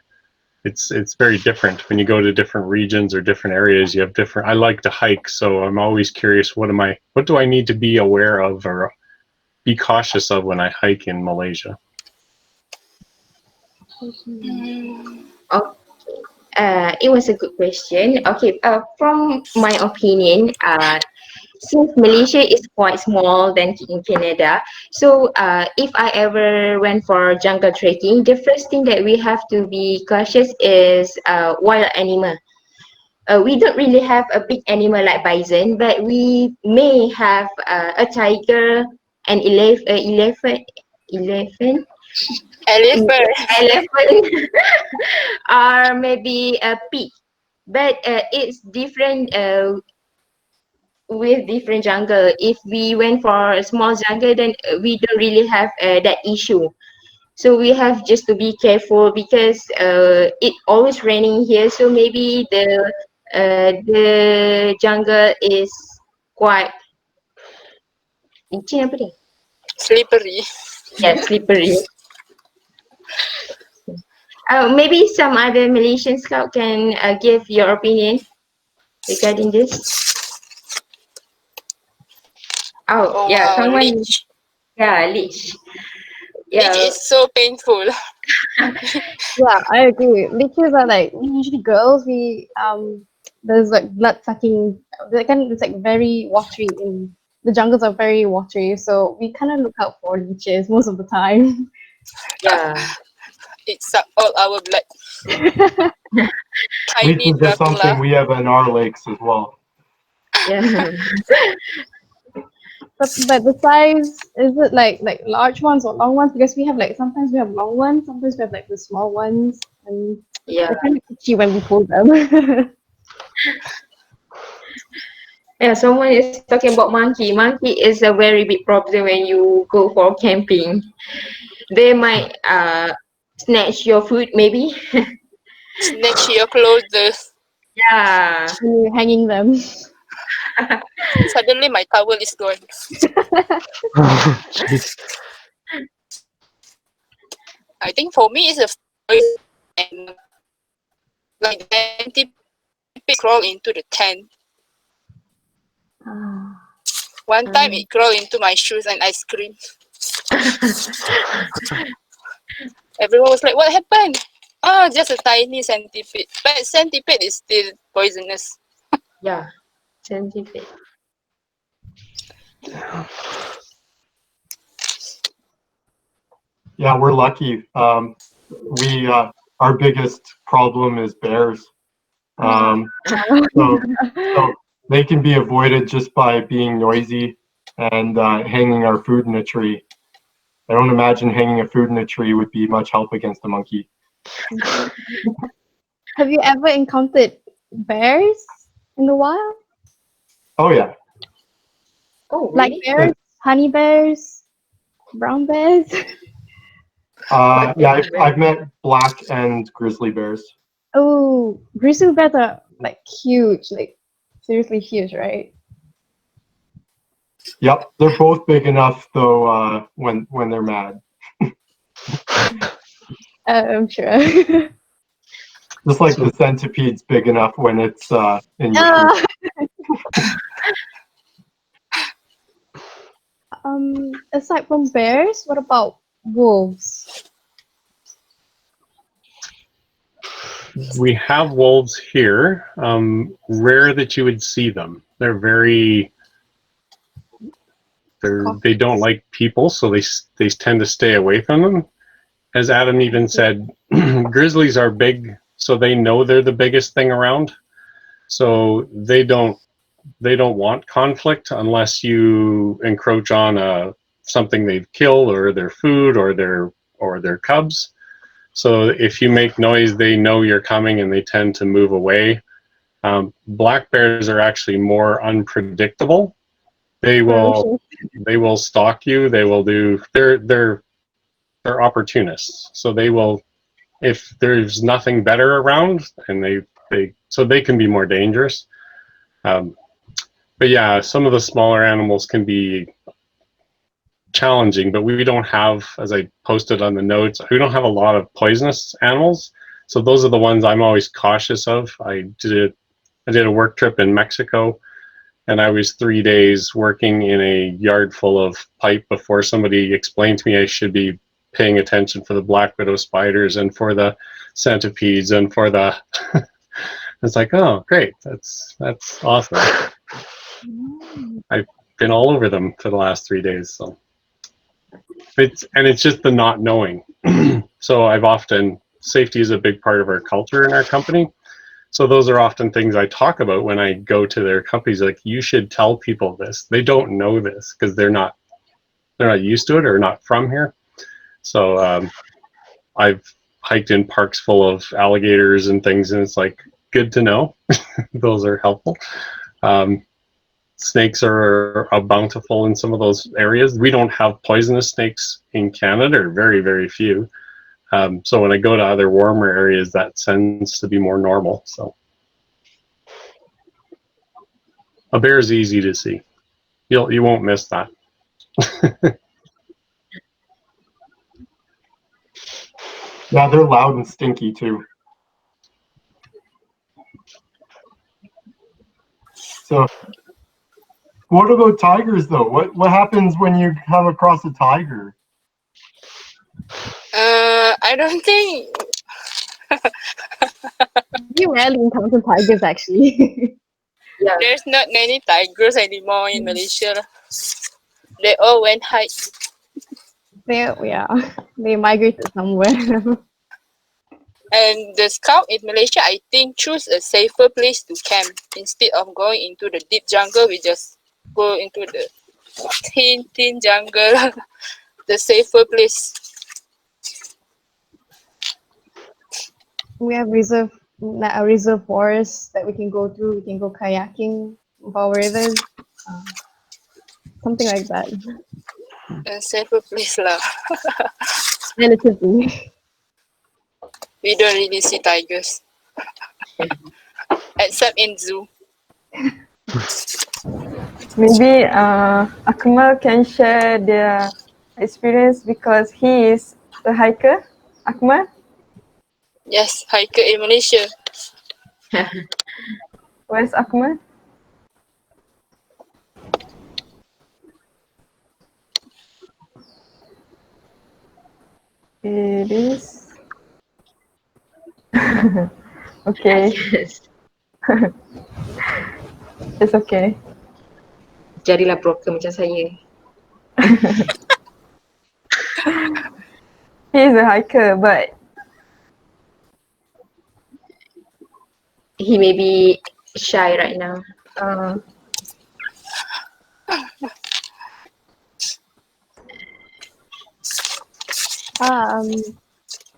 it's very different when you go to different regions or different areas. You have different. I like to hike, so I'm always curious. What do I need to be aware of or be cautious of when I hike in Malaysia? Okay. It was a good question. Okay. From my opinion, since Malaysia is quite small than in Canada, so if I ever went for jungle trekking, the first thing that we have to be cautious is wild animal. We don't really have a big animal like bison, but we may have a tiger, an elephant, or maybe a pig. But it's different with different jungle. If we went for a small jungle, then we don't really have that issue. So we have just to be careful because it always raining here. So maybe the jungle is quite Slippery. yeah, slippery. Maybe some other Malaysian scout can give your opinion regarding this. Oh yeah, wow, someone. leech. Yeah, leech. Leech Yeah. is so painful. Yeah, I agree. Leeches are like usually girls. There's like blood sucking. It's like very watery. In the jungles are very watery, so we kind of look out for leeches most of the time. Yeah. It sucked all our blood. Tiny Leeches are something Dracula. we have in our lakes as well. Yeah. But the size, is it like large ones or long ones? Because we have like sometimes we have long ones, sometimes we have like the small ones, and Yeah. they're kind of itchy when we pull them. Yeah, someone is talking about monkey. Monkey is a very big problem when you go for camping. They might snatch your food maybe. Snatch your clothes. Yeah. When you're hanging them. Suddenly my towel is gone. Jeez. I think for me it's a poison, and like the centipede crawl into the tent. One time it crawled into my shoes and I screamed. Everyone was like, "What happened?" Oh, just a tiny centipede. But centipede is still poisonous. Yeah. Centipede. Yeah, we're lucky. Our biggest problem is bears. So they can be avoided just by being noisy and hanging our food in a tree. I don't imagine hanging a food in a tree would be much help against a monkey. Have you ever encountered bears in the wild? Oh yeah. Oh, Like really? bears, honey bears, brown bears? Yeah, I've met black and grizzly bears. Oh, grizzly bears are like huge, like seriously huge, right? Yep, they're both big enough though when they're mad. I'm sure. Just like the centipede's big enough when it's in your food. Aside from bears, what about wolves? We have wolves here. Rare that you would see them. They're very they don't like people, so they tend to stay away from them. As Adam even said, grizzlies are big, so they know they're the biggest thing around. So they don't want conflict unless you encroach on something they've killed or their food or their cubs. So if you make noise, they know you're coming and they tend to move away. Black bears are actually more unpredictable. They will stalk you. They will do. They're opportunists. So they will, if there's nothing better around, and they can be more dangerous. But yeah, some of the smaller animals can be challenging, but we don't have, as I posted on the notes, we don't have a lot of poisonous animals. So those are the ones I'm always cautious of. I did a work trip in Mexico, and I was 3 days working in a yard full of pipe before somebody explained to me I should be paying attention for the black widow spiders and for the centipedes and for the it's like, oh great, that's awesome. I've been all over them for the last 3 days. So it's just the not knowing. So safety is a big part of our culture in our company. So those are often things I talk about when I go to their companies, like, you should tell people this. They don't know this because they're not used to it or not from here. So I've hiked in parks full of alligators and things, and it's like, good to know. Those are helpful. Snakes are bountiful in some of those areas. We don't have poisonous snakes in Canada, or very, very few. So when I go to other warmer areas, that tends to be more normal. So a bear is easy to see. You won't miss that. Yeah, they're loud and stinky too. So what about tigers though? What happens when you come across a tiger? I don't think. You rarely encounter tigers actually. Yeah. There's not many tigers anymore in Malaysia. They all went hike. They migrated somewhere. And the scout in Malaysia, I think, choose a safer place to camp. Instead of going into the deep jungle, we just go into the thin jungle, the safer place. We have reserve forests that we can go to. We can go kayaking with our rivers, something like that. A safer place lah. Relatively. We don't really see tigers. Except in zoo. Maybe Akmal can share their experience because he is a hiker. Akmal? Yes, hiker in Malaysia. Where's Akmal? It is. Okay. Yes. It's okay. Jadilah broker macam saya. He is a hiker, but He may be shy right now.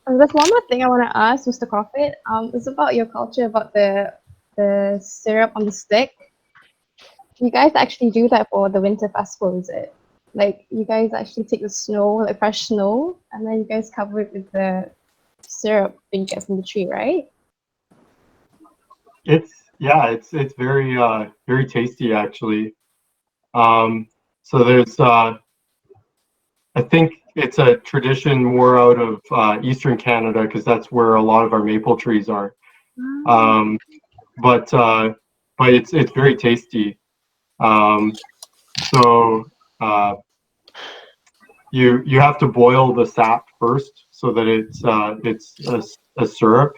There's one more thing I want to ask, Mr. Crawford. It's about your culture, about the syrup on the stick. You guys actually do that for the winter festival, is it? Like, you guys actually take the snow, like fresh snow, and then you guys cover it with the syrup that you get from the tree, right? It's very very tasty actually. So there's I think it's a tradition more out of Eastern Canada because that's where a lot of our maple trees are. But it's very tasty. So you have to boil the sap first so that it's a syrup.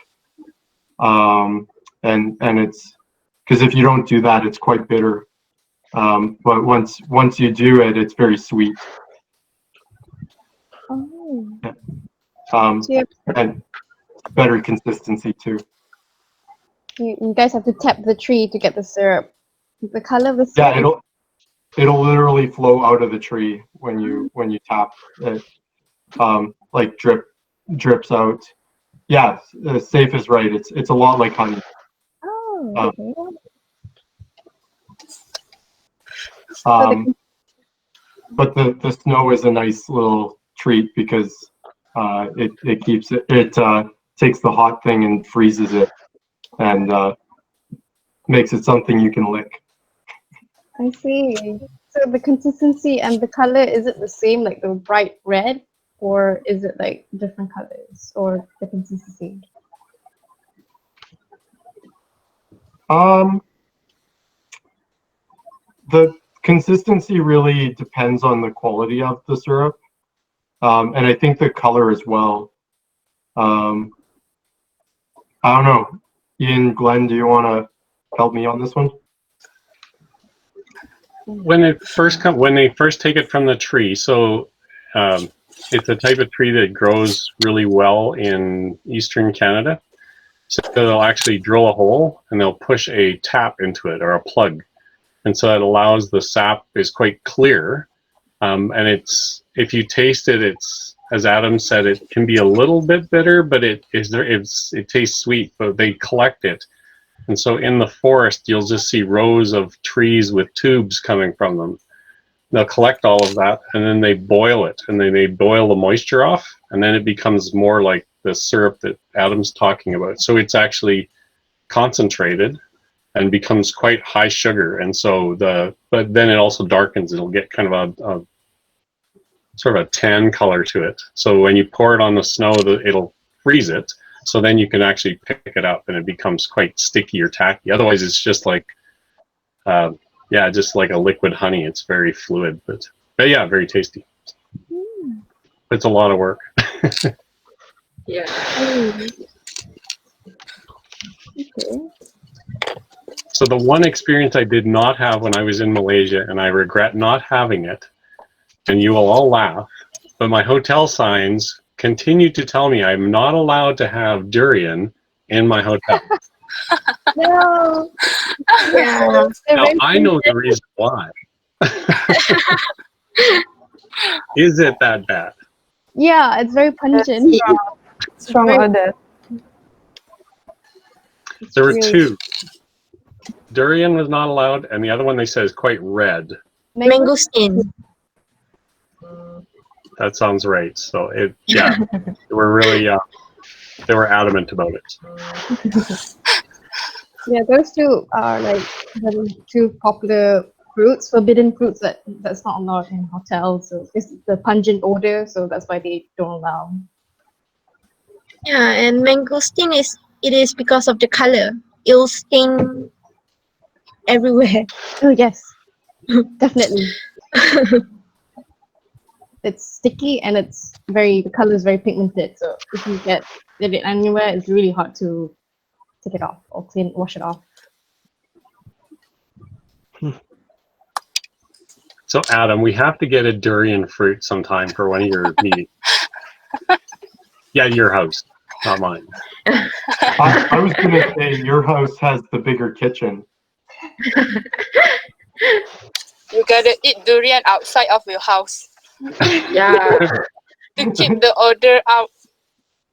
And it's because if you don't do that, it's quite bitter. But once you do it, it's very sweet. Oh. And better consistency too. You guys have to tap the tree to get the syrup. The color of the syrup. Yeah, it'll literally flow out of the tree when you tap it. Like drips out. Yeah, Safe is right. It's a lot like honey. Oh, okay. But the snow is a nice little treat because it keeps it takes the hot thing and freezes it and makes it something you can lick. I see. So the consistency and the color, is it the same, like the bright red, or is it like different colors, or the consistency? The consistency really depends on the quality of the syrup, and I think the color as well. I don't know. Ian, Glenn, do you want to help me on this one? When they first take it from the tree, so it's a type of tree that grows really well in eastern Canada. So they'll actually drill a hole and they'll push a tap into it or a plug, and so it allows the sap is quite clear. And if you taste it, it's, as Adam said, it can be a little bit bitter, but it tastes sweet. But they collect it. And so in the forest, you'll just see rows of trees with tubes coming from them. They'll collect all of that, and then they boil it, and then they boil the moisture off, and then it becomes more like the syrup that Adam's talking about. So it's actually concentrated and becomes quite high sugar. And so but then it also darkens. It'll get kind of a sort of a tan color to it. So when you pour it on the snow, it'll freeze it. So then you can actually pick it up and it becomes quite sticky or tacky. Otherwise, it's just like, just like a liquid honey. It's very fluid, but yeah, very tasty. It's a lot of work. Yeah. Okay. So the one experience I did not have when I was in Malaysia, and I regret not having it, and you will all laugh, but my hotel signs continue to tell me I'm not allowed to have durian in my hotel. No. Yeah. Now, I know the reason why. Is it that bad? Yeah, it's very pungent. Strong order. There were two. Durian was not allowed, and the other one they said is quite red. Mangosteen. That sounds right. So they were really they were adamant about it. Yeah, those two are like the two popular fruits, forbidden fruits that's not allowed in hotels. So it's the pungent odor, so that's why they don't allow. Yeah, and mangosteen is because of the color. It'll stain everywhere. Oh yes, definitely. It's sticky and the color is very pigmented. So if you get it anywhere, it's really hard to take it off or wash it off. So Adam, we have to get a durian fruit sometime for one of your meetings. Yeah, your house, not mine. I was going to say your house has the bigger kitchen. You gotta eat durian outside of your house. Yeah. To keep the odor out,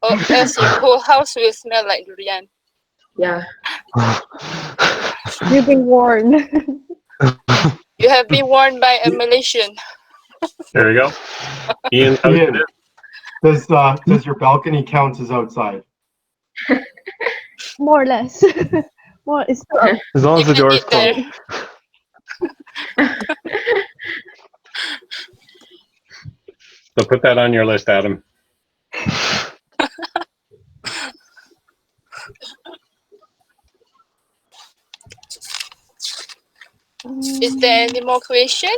or else your whole house will smell like durian. Yeah. You've been warned. You have been warned by a Malaysian. There we go. Ian, does your balcony count as outside? More or less. More is As long as the door's there. closed. So put that on your list, Adam. Is there any more question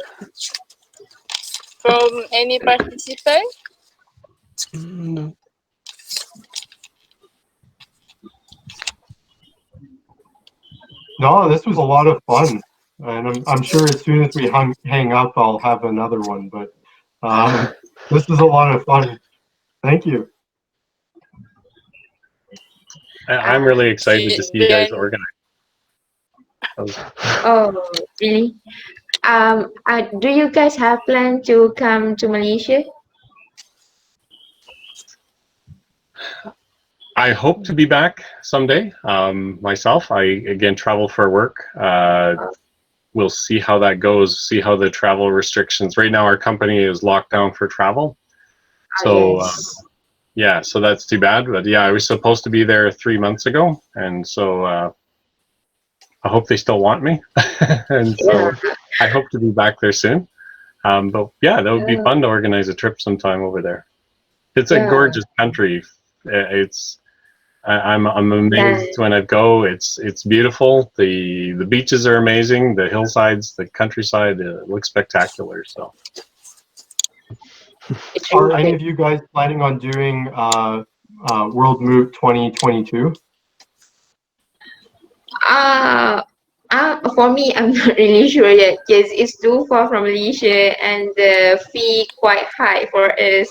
from any participant? No, this was a lot of fun. and I'm sure as soon as we hang up, I'll have another one. But this is a lot of fun. Thank you. I'm really excited to see you guys organize. Oh, really? Do you guys have plan to come to Malaysia? I hope to be back someday. Myself, I again travel for work. We'll see how that goes. See how the travel restrictions. Right now, our company is locked down for travel. So yeah, so that's too bad. But yeah, I was supposed to be there 3 months ago, and so I hope they still want me. And so I hope to be back there soon. But yeah, that would be fun to organize a trip sometime over there. It's a gorgeous country. I'm amazed when I go. It's beautiful. The beaches are amazing. The hillsides, the countryside, it looks spectacular. So, are any of you guys planning on doing World Moot 2022? For me, I'm not really sure yet because it's too far from Malaysia and the fee quite high for us.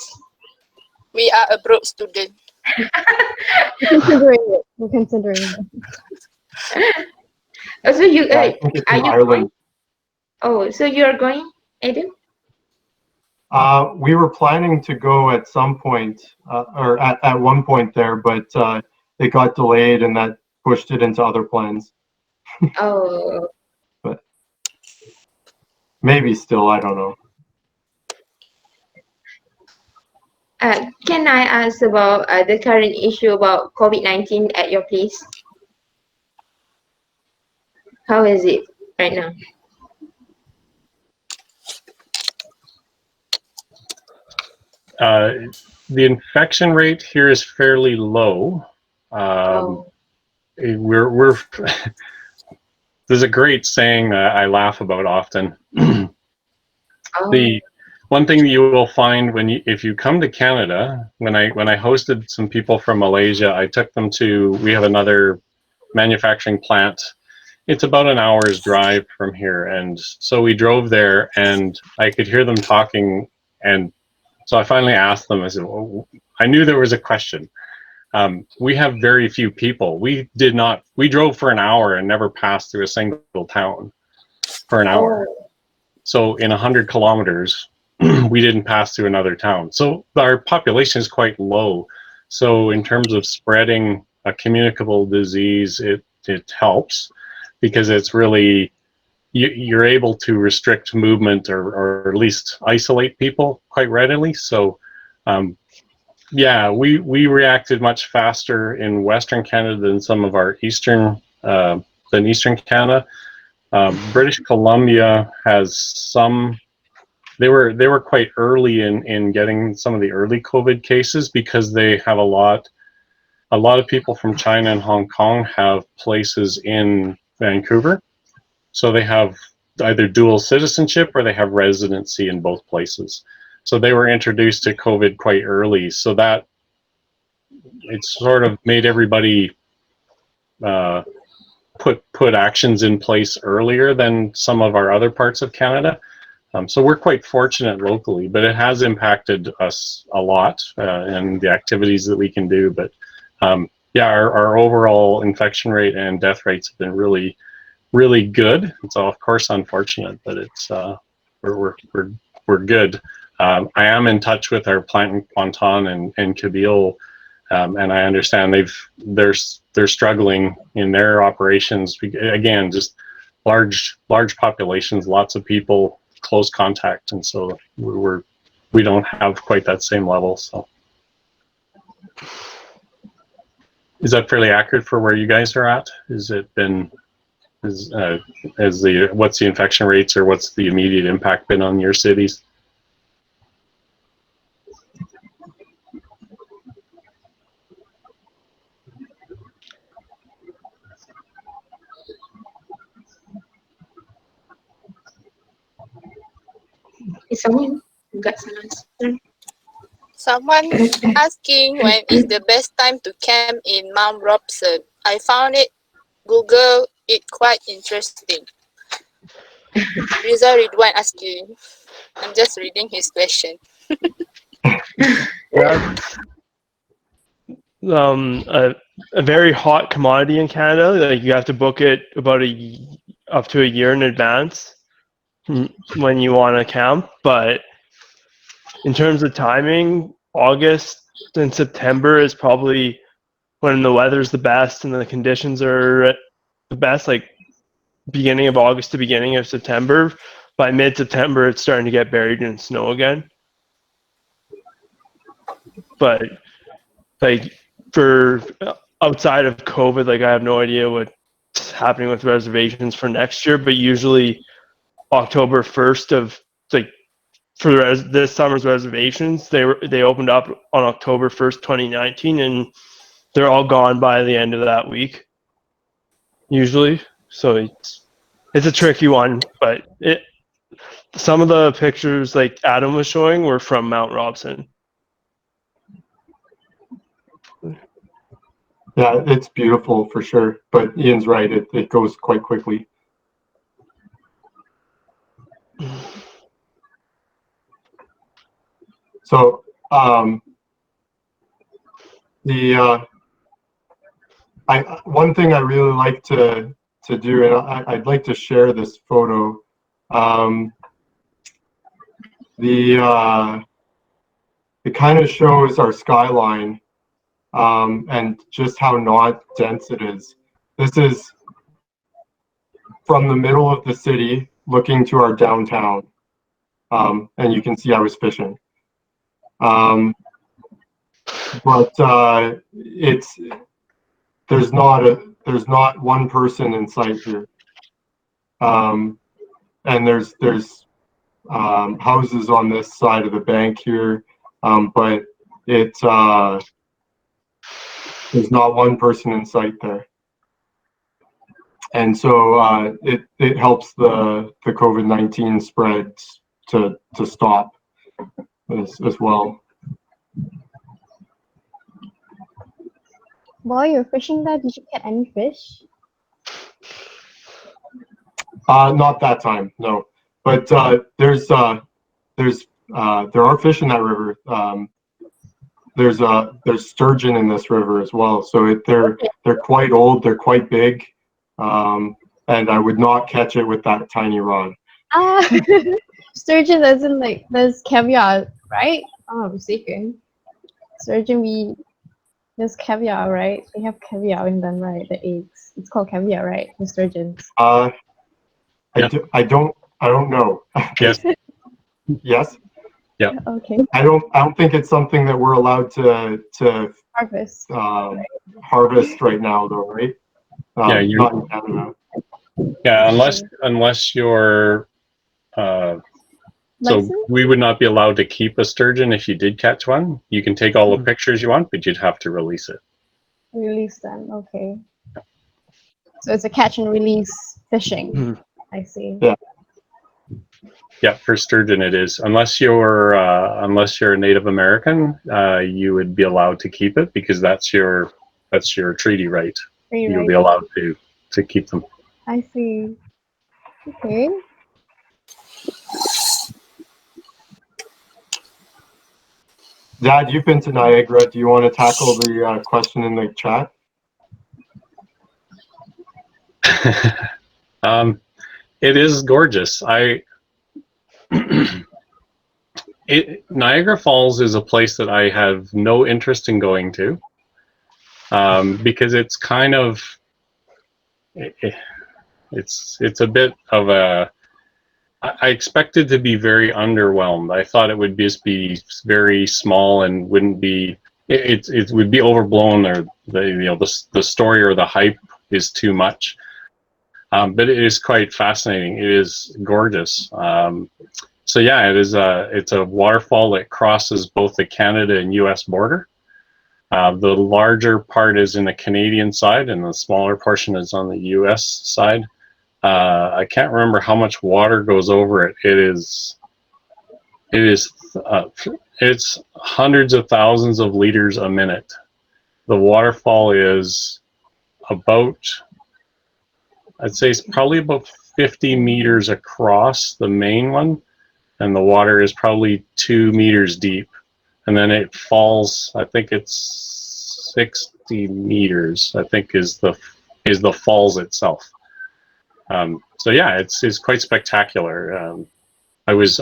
We are a broke student. We're considering it. We're considering it. So you I think it's are in you Ireland. going? Oh, so you're going, Adam? We were planning to go at some point, or at one point there, but it got delayed, and that pushed it into other plans. Oh. But maybe still, I don't know. Can I ask about the current issue about COVID-19 at your place? How is it right now? the infection rate here is fairly low. We're there's a great saying that I laugh about often. The one thing that you will find if you come to Canada, when I hosted some people from Malaysia, I took them to, we have another manufacturing plant. It's about an hour's drive from here, and so we drove there, and I could hear them talking, and so I finally asked them. I said, well, I knew there was a question. We have very few people. We drove for an hour and never passed through a single town for an hour. So in 100 kilometers, we didn't pass through another town. So our population is quite low. So in terms of spreading a communicable disease, it helps, because it's really, you're able to restrict movement or at least isolate people quite readily. So yeah, we reacted much faster in Western Canada than some of our Eastern Canada. British Columbia has some, they were quite early in getting some of the early COVID cases, because they have a lot of people from China and Hong Kong have places in Vancouver. So they have either dual citizenship or they have residency in both places. So they were introduced to COVID quite early. So that it sort of made everybody put actions in place earlier than some of our other parts of Canada. So we're quite fortunate locally, but it has impacted us a lot in the activities that we can do. But yeah, our overall infection rate and death rates have been really, really good. It's of course unfortunate, but it's we're good. I am in touch with our plant in Kuantan and Kabul, and I understand they're struggling in their operations. Again, just large populations, lots of people, close contact, and so we don't have quite that same level. So is that fairly accurate for where you guys are at? Has it been what's the infection rates, or what's the immediate impact been on your cities? Is someone got some answer? Someone asking when is the best time to camp in Mount Robson. I found it, Google it quite interesting. Rizal Ridwan asking. I'm just reading his question. That's a very hot commodity in Canada. Like you have to book it about up to a year in advance when you want to camp. But in terms of timing, August and September is probably when the weather's the best and the conditions are the best. Like beginning of August to beginning of September. By mid-September, it's starting to get buried in snow again. But like for outside of COVID, like I have no idea what's happening with reservations for next year, but usually October 1st of like for this summer's reservations, they opened up on October 1st, 2019, and they're all gone by the end of that week, usually. So it's a tricky one, but some of the pictures like Adam was showing were from Mount Robson. Yeah, it's beautiful for sure, but Ian's right, it goes quite quickly. So one thing I really like to do, and I'd like to share this photo. It kind of shows our skyline and just how not dense it is. This is from the middle of the city looking to our downtown, and you can see I was fishing. But there's not one person in sight here, and there's houses on this side of the bank here, but there's not one person in sight there, and so it helps the COVID-19 spread to stop as well. While you're fishing there, did you get any fish? Not that time, no. But there are fish in that river. There's sturgeon in this river as well. So they're quite old. They're quite big, and I would not catch it with that tiny rod. Sturgeon doesn't like there's caviar, right? Oh, I'm mistaken. Sturgeon there's caviar, right? They have caviar in them, right? The eggs. It's called caviar, right? The sturgeons. I don't know. Yes. Yes. Yeah. Okay. I don't think it's something that we're allowed to Harvest. Harvest right now, though, right? Yeah, not in Canada. Yeah, unless you're so we would not be allowed to keep a sturgeon if you did catch one. You can take all the pictures you want, but you'd have to release it. Release them, okay. So it's a catch and release fishing. I see. Yeah. Yeah, for sturgeon it is. Unless you're a Native American, you would be allowed to keep it because that's your treaty right. You'll be allowed to keep them. I see. Okay. Dad, you've been to Niagara. Do you want to tackle the question in the chat? It is gorgeous. Niagara Falls is a place that I have no interest in going to because it's kind of it's a bit of a. I expected to be very underwhelmed. I thought it would just be very small and wouldn't be. It would be overblown, or the story or the hype is too much. But it is quite fascinating. It is gorgeous. So yeah, it's a waterfall that crosses both the Canada and US border. The larger part is in the Canadian side and the smaller portion is on the US side. I can't remember how much water goes over it. It's hundreds of thousands of liters a minute. The waterfall is about, I'd say it's probably about 50 meters across, the main one, and the water is probably 2 meters deep. And then it falls, I think it's 60 meters, I think is the falls itself. So yeah, it's quite spectacular. I was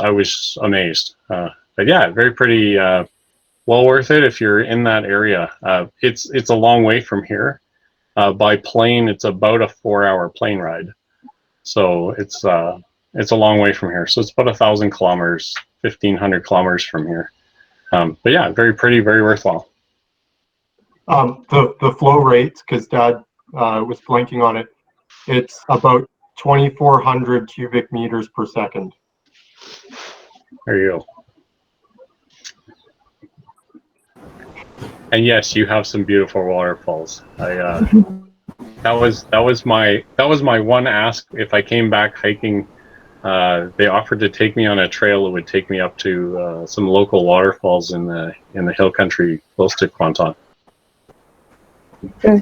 amazed. But yeah, very pretty, well worth it if you're in that area. It's a long way from here. By plane, it's about a 4-hour plane ride. So it's a long way from here. So it's about 1,000 kilometers, 1,500 kilometers from here. But yeah, very pretty, very worthwhile. The flow rate, because Dad was blanking on it, it's about 2,400 cubic meters per second. There you go. And yes, you have some beautiful waterfalls. That was my one ask. If I came back hiking, they offered to take me on a trail that would take me up to some local waterfalls in the hill country close to Kuantan. Okay.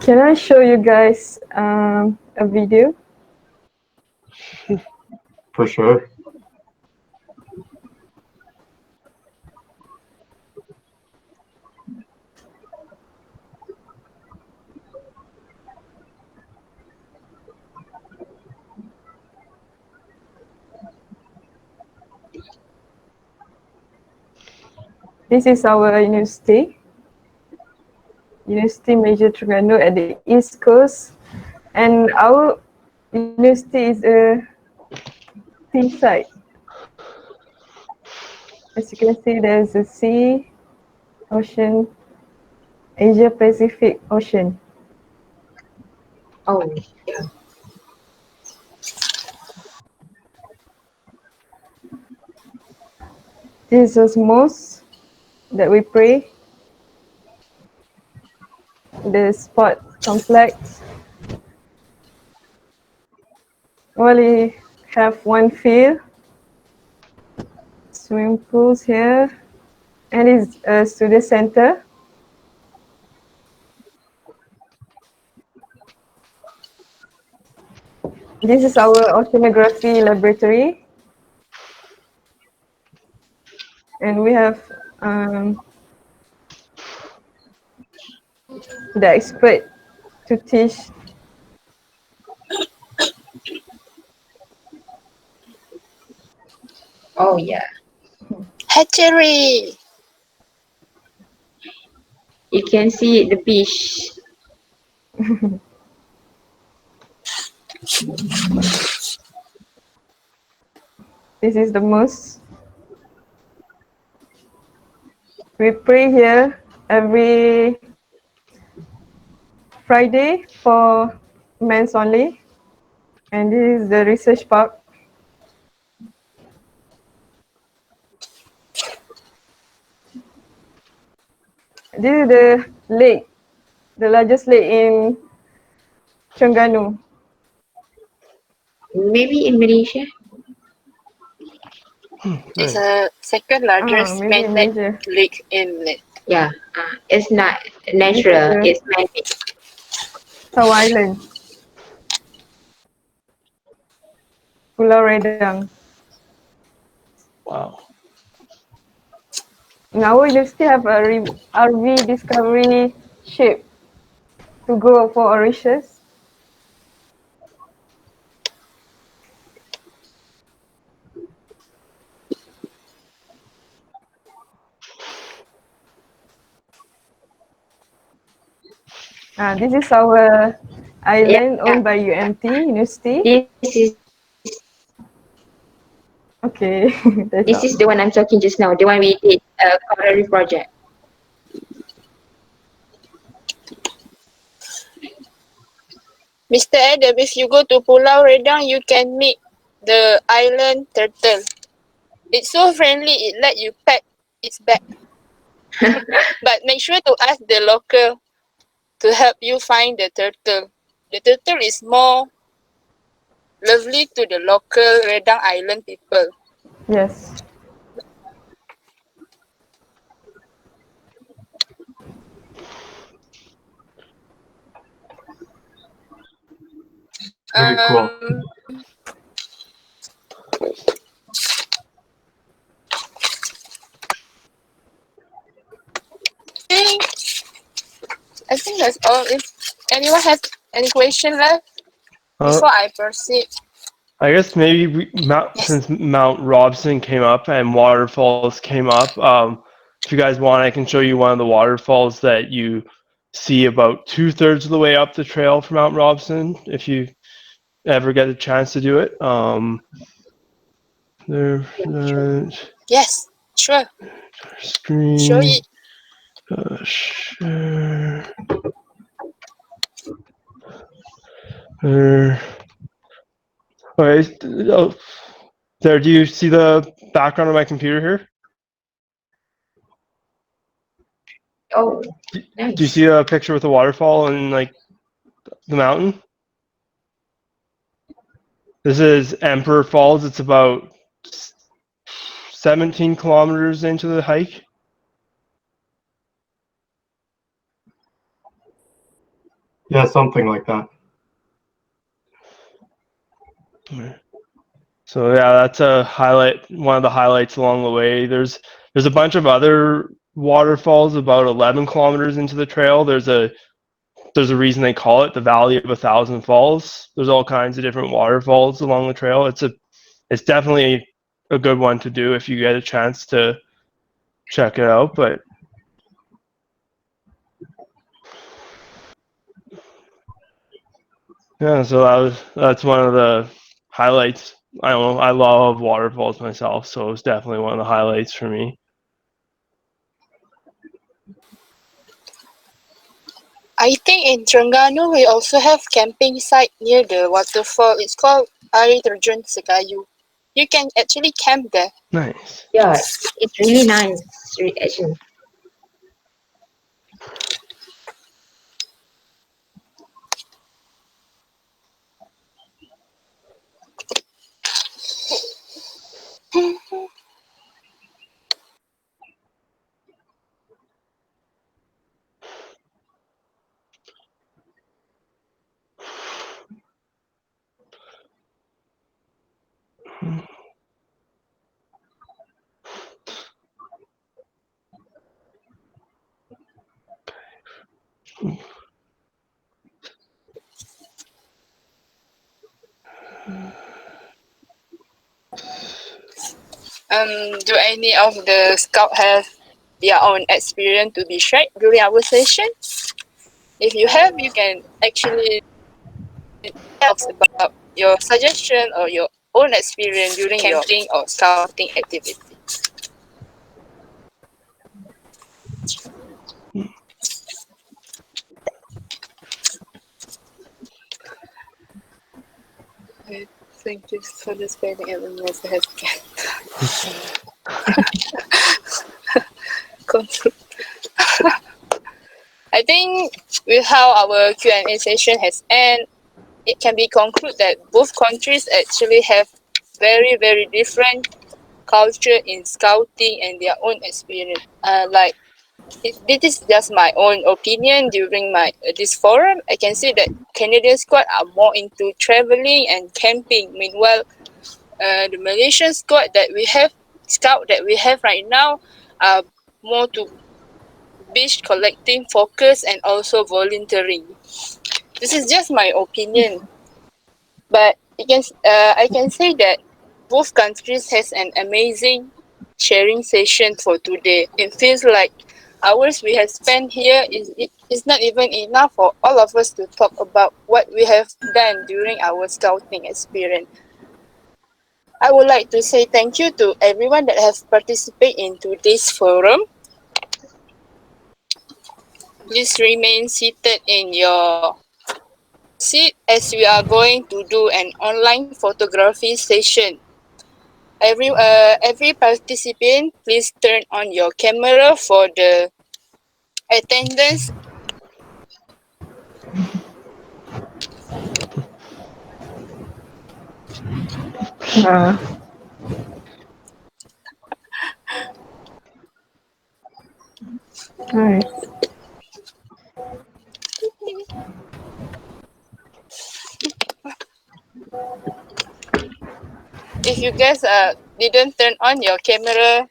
Can I show you guys a video? For sure. This is our university. University Malaysia Terengganu at the East Coast. And our university is a seaside. As you can see, there's a sea, ocean, Asia Pacific Ocean. Oh, yeah. This is mosque that we pray. The sport complex. Only have one field. Swimming pools here. And it's a student center. This is our oceanography laboratory. And we have the expert to teach. Oh, yeah. Hatchery. You can see the fish. This is the mosque. We pray here every Friday for men's only. And this is the research park. This is the lake, the largest lake in Terengganu. Maybe in Malaysia. It's the second largest maybe in man-made Malaysia. lake in the Yeah, it's not natural, it's man-made. Saw Island. Pulau Redang. Wow. Now we still have a RV discovery ship to go for Mauritius. This is our island owned by UMT University. This is Okay. this is the one I'm talking just now, the one we did a quarterly project. Mr. Adam, if you go to Pulau Redang, you can meet the island turtle. It's so friendly, it let you pet its back. But make sure to ask the local to help you find the turtle. The turtle is more lovely to the local Redang Island people. Yes. Very cool. I think that's all. If anyone has any question left before I proceed. I guess maybe since Mount Robson came up and waterfalls came up, if you guys want, I can show you one of the waterfalls that you see about 2/3 of the way up the trail from Mount Robson, if you ever get a chance to do it. Yes, sure. Screen. Show it. Share. Okay. There. Do you see the background of my computer here? Oh, Do you see a picture with a waterfall and like the mountain? This is Emperor Falls. It's about 17 kilometers into the hike. Yeah, something like that. So yeah, that's a highlight. One of the highlights along the way. There's a bunch of other waterfalls about 11 kilometers into the trail. There's a reason they call it the Valley of 1,000 Falls. There's all kinds of different waterfalls along the trail. It's definitely a good one to do if you get a chance to check it out. But yeah, so that's one of the highlights. I don't know, I love waterfalls myself, so it's definitely one of the highlights for me. I think in Terengganu we also have camping site near the waterfall. It's called Air Terjun Sekayu. You can actually camp there. Nice. yeah, it's really nice, actually. Do any of the scout have their own experience to be shared during our session? If you have, you can actually talk about your suggestion or your own experience during camping or scouting activity. Thank you for the spelling everyone has I think with how our Q&A session has ended, it can be concluded that both countries actually have very, very different culture in scouting and their own experience. This is just my own opinion during this forum. I can see that Canadian squad are more into traveling and camping. Meanwhile, the Malaysian scout that we have right now are more to beach collecting focus and also volunteering. This is just my opinion, but I can say that both countries has an amazing sharing session for today. It feels like hours we have spent here is not even enough for all of us to talk about what we have done during our scouting experience. I would like to say thank you to everyone that have participated in today's forum. Please remain seated in your seat as we are going to do an online photography session. Every participant, please turn on your camera for the attendance. Nice. if you guys didn't turn on your camera,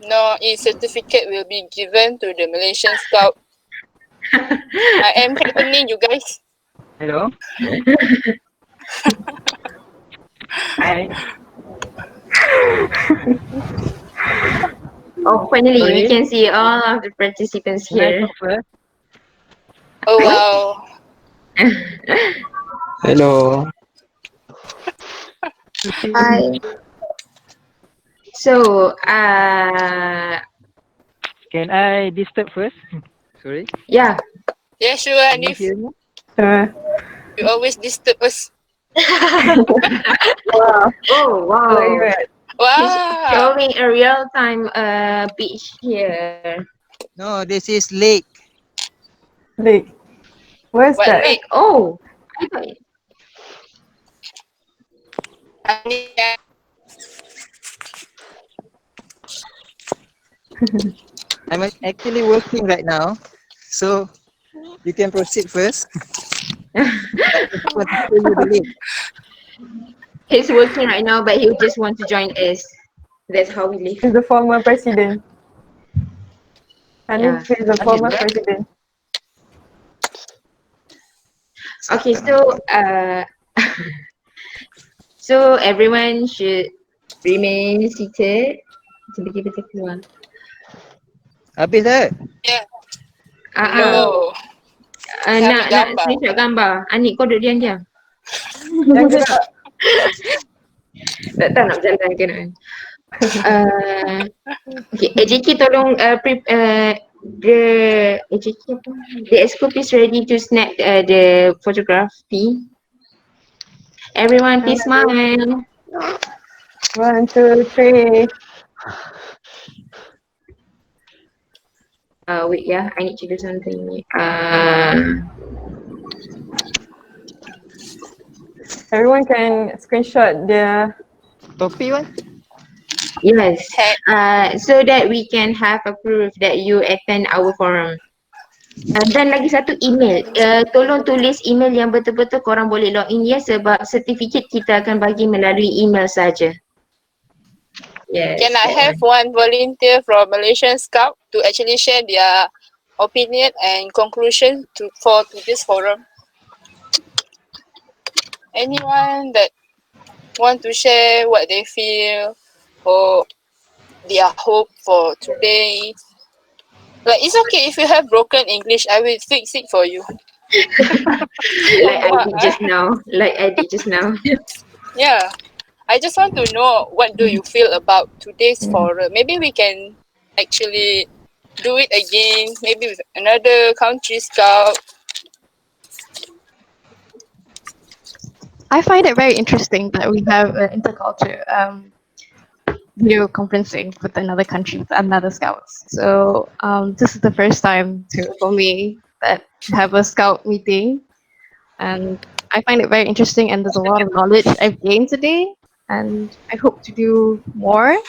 no certificate will be given to the Malaysian Scout. I am threatening you guys. Hello. Hi. Oh, finally, we Sorry. can see all of the participants Can I here. talk first? Oh wow. Hello. Hi. So, Can I disturb first? Sorry. yeah. Yeah, sure, Can you Hanif. hear me? You always disturb us. Wow. Oh, wow. Like He's Wow. showing a real-time beach here. No, this is lake. Lake. Where's What that? lake? Oh, I got it. I'm actually working right now, so you can proceed first. I just want to show you the link. He's working right now, but he just want to join us. That's how we live. He's the former president. Yeah. Hanif is the former president. Okay, so so everyone should remain seated. Kita keluar. Habis dah? Yeah. No. Kami Nak gambar. screenshot gambar. Anik kau duduk diam-diam. Yang gerak. Tak tahu nak berjalan ke nak. Okay, AJK tolong the AJK apa? The exco please ready to snap the photography. Everyone please smile. 1, 2, 3. Wait, yeah, I need to do something. Everyone can screenshot their Topi what? Yes. So that we can have a proof that you attend our forum. Dan lagi satu email. Tolong tulis email yang betul-betul korang boleh login ya, sebab sertifikat kita akan bagi melalui email saja. Yes. Can I have one volunteer from Malaysian Scout to actually share their opinion and conclusion for this forum? Anyone that want to share what they feel or their hope for today? Like, it's okay if you have broken English, I will fix it for you. Like I did just now. Like I did just now. Yeah. I just want to know, what do you feel about today's forum? Maybe we can actually do it again, maybe with another country scout. I find it very interesting that we have interculture video conferencing with another country, with another scouts. So this is the first time for me that to have a scout meeting, and I find it very interesting, and there's a lot of knowledge I've gained today, and I hope to do more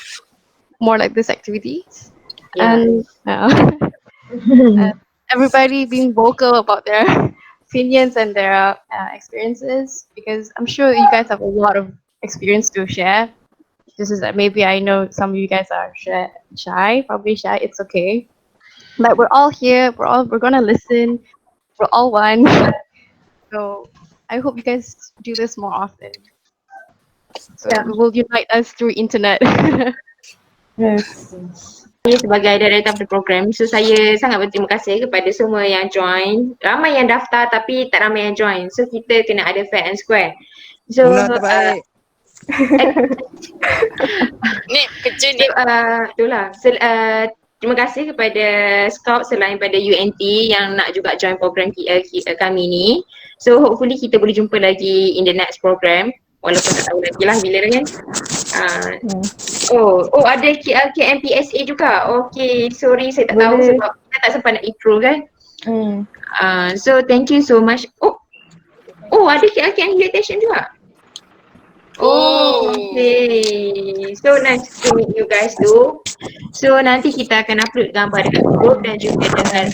like this activities. Yeah. And everybody being vocal about their opinions and their experiences, because I'm sure you guys have a lot of experience to share. This is that maybe I know some of you guys are shy, probably shy. It's okay. But we're all here. We're gonna listen. We're all one. So I hope you guys do this more often. So it will unite us through internet. Yes. Saya sebagai director of the program, so saya sangat berterima kasih kepada semua yang join. Ramai yang daftar tapi tak ramai yang join. So kita kena ada fair and square. So Ni kerja ni. Itulah. Terima kasih kepada scout selain pada UNT yang nak juga join program kami ni. So hopefully kita boleh jumpa lagi in the next program. Walaupun tak tahu lagi lah bila kan. Ada KLKM PSA juga. Okay, sorry saya tak tahu sebab kita tak sempat nak intro kan. So thank you so much. Ada KLKM UTHM juga. Okay. So nice to meet you guys too. So nanti kita akan upload gambar dekat group dan juga dengan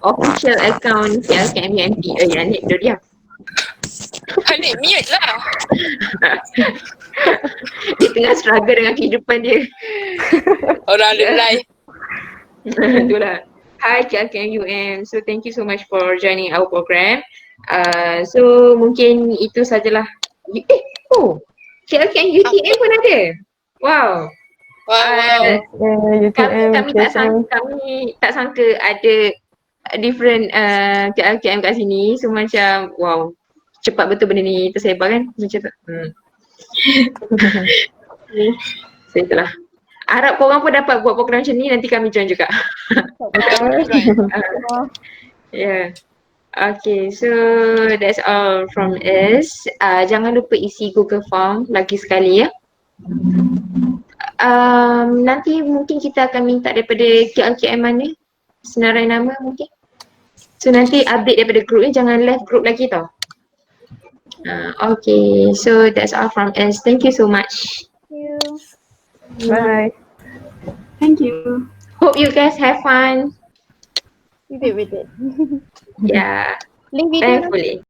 official account KLKM UMT. Nanti dia. Anik, mute lah. Dia tengah struggle dengan kehidupan dia. Orang lelai. Itulah. Hi KLKM UM. So thank you so much for joining our program. So mungkin itu sajalah. KLKM UTM pun ada. Wow. UTM, kami tak sangka ada different KLKM kat sini. So macam wow, cepat betul benda ni tersebar kan. Macam tu. So itulah. Harap korang pun dapat buat program macam ni, nanti kami join juga. Yeah. Okay, so that's all from us. Jangan lupa isi Google Form lagi sekali ya. Nanti mungkin kita akan minta daripada KLKM mana senarai nama mungkin. So nanti update daripada group ni, jangan left group lagi tau. Okay, so that's all from us. Thank you so much. Thank you. Bye. Thank you. Hope you guys have fun. We did. Yeah. Link video. Thankfully.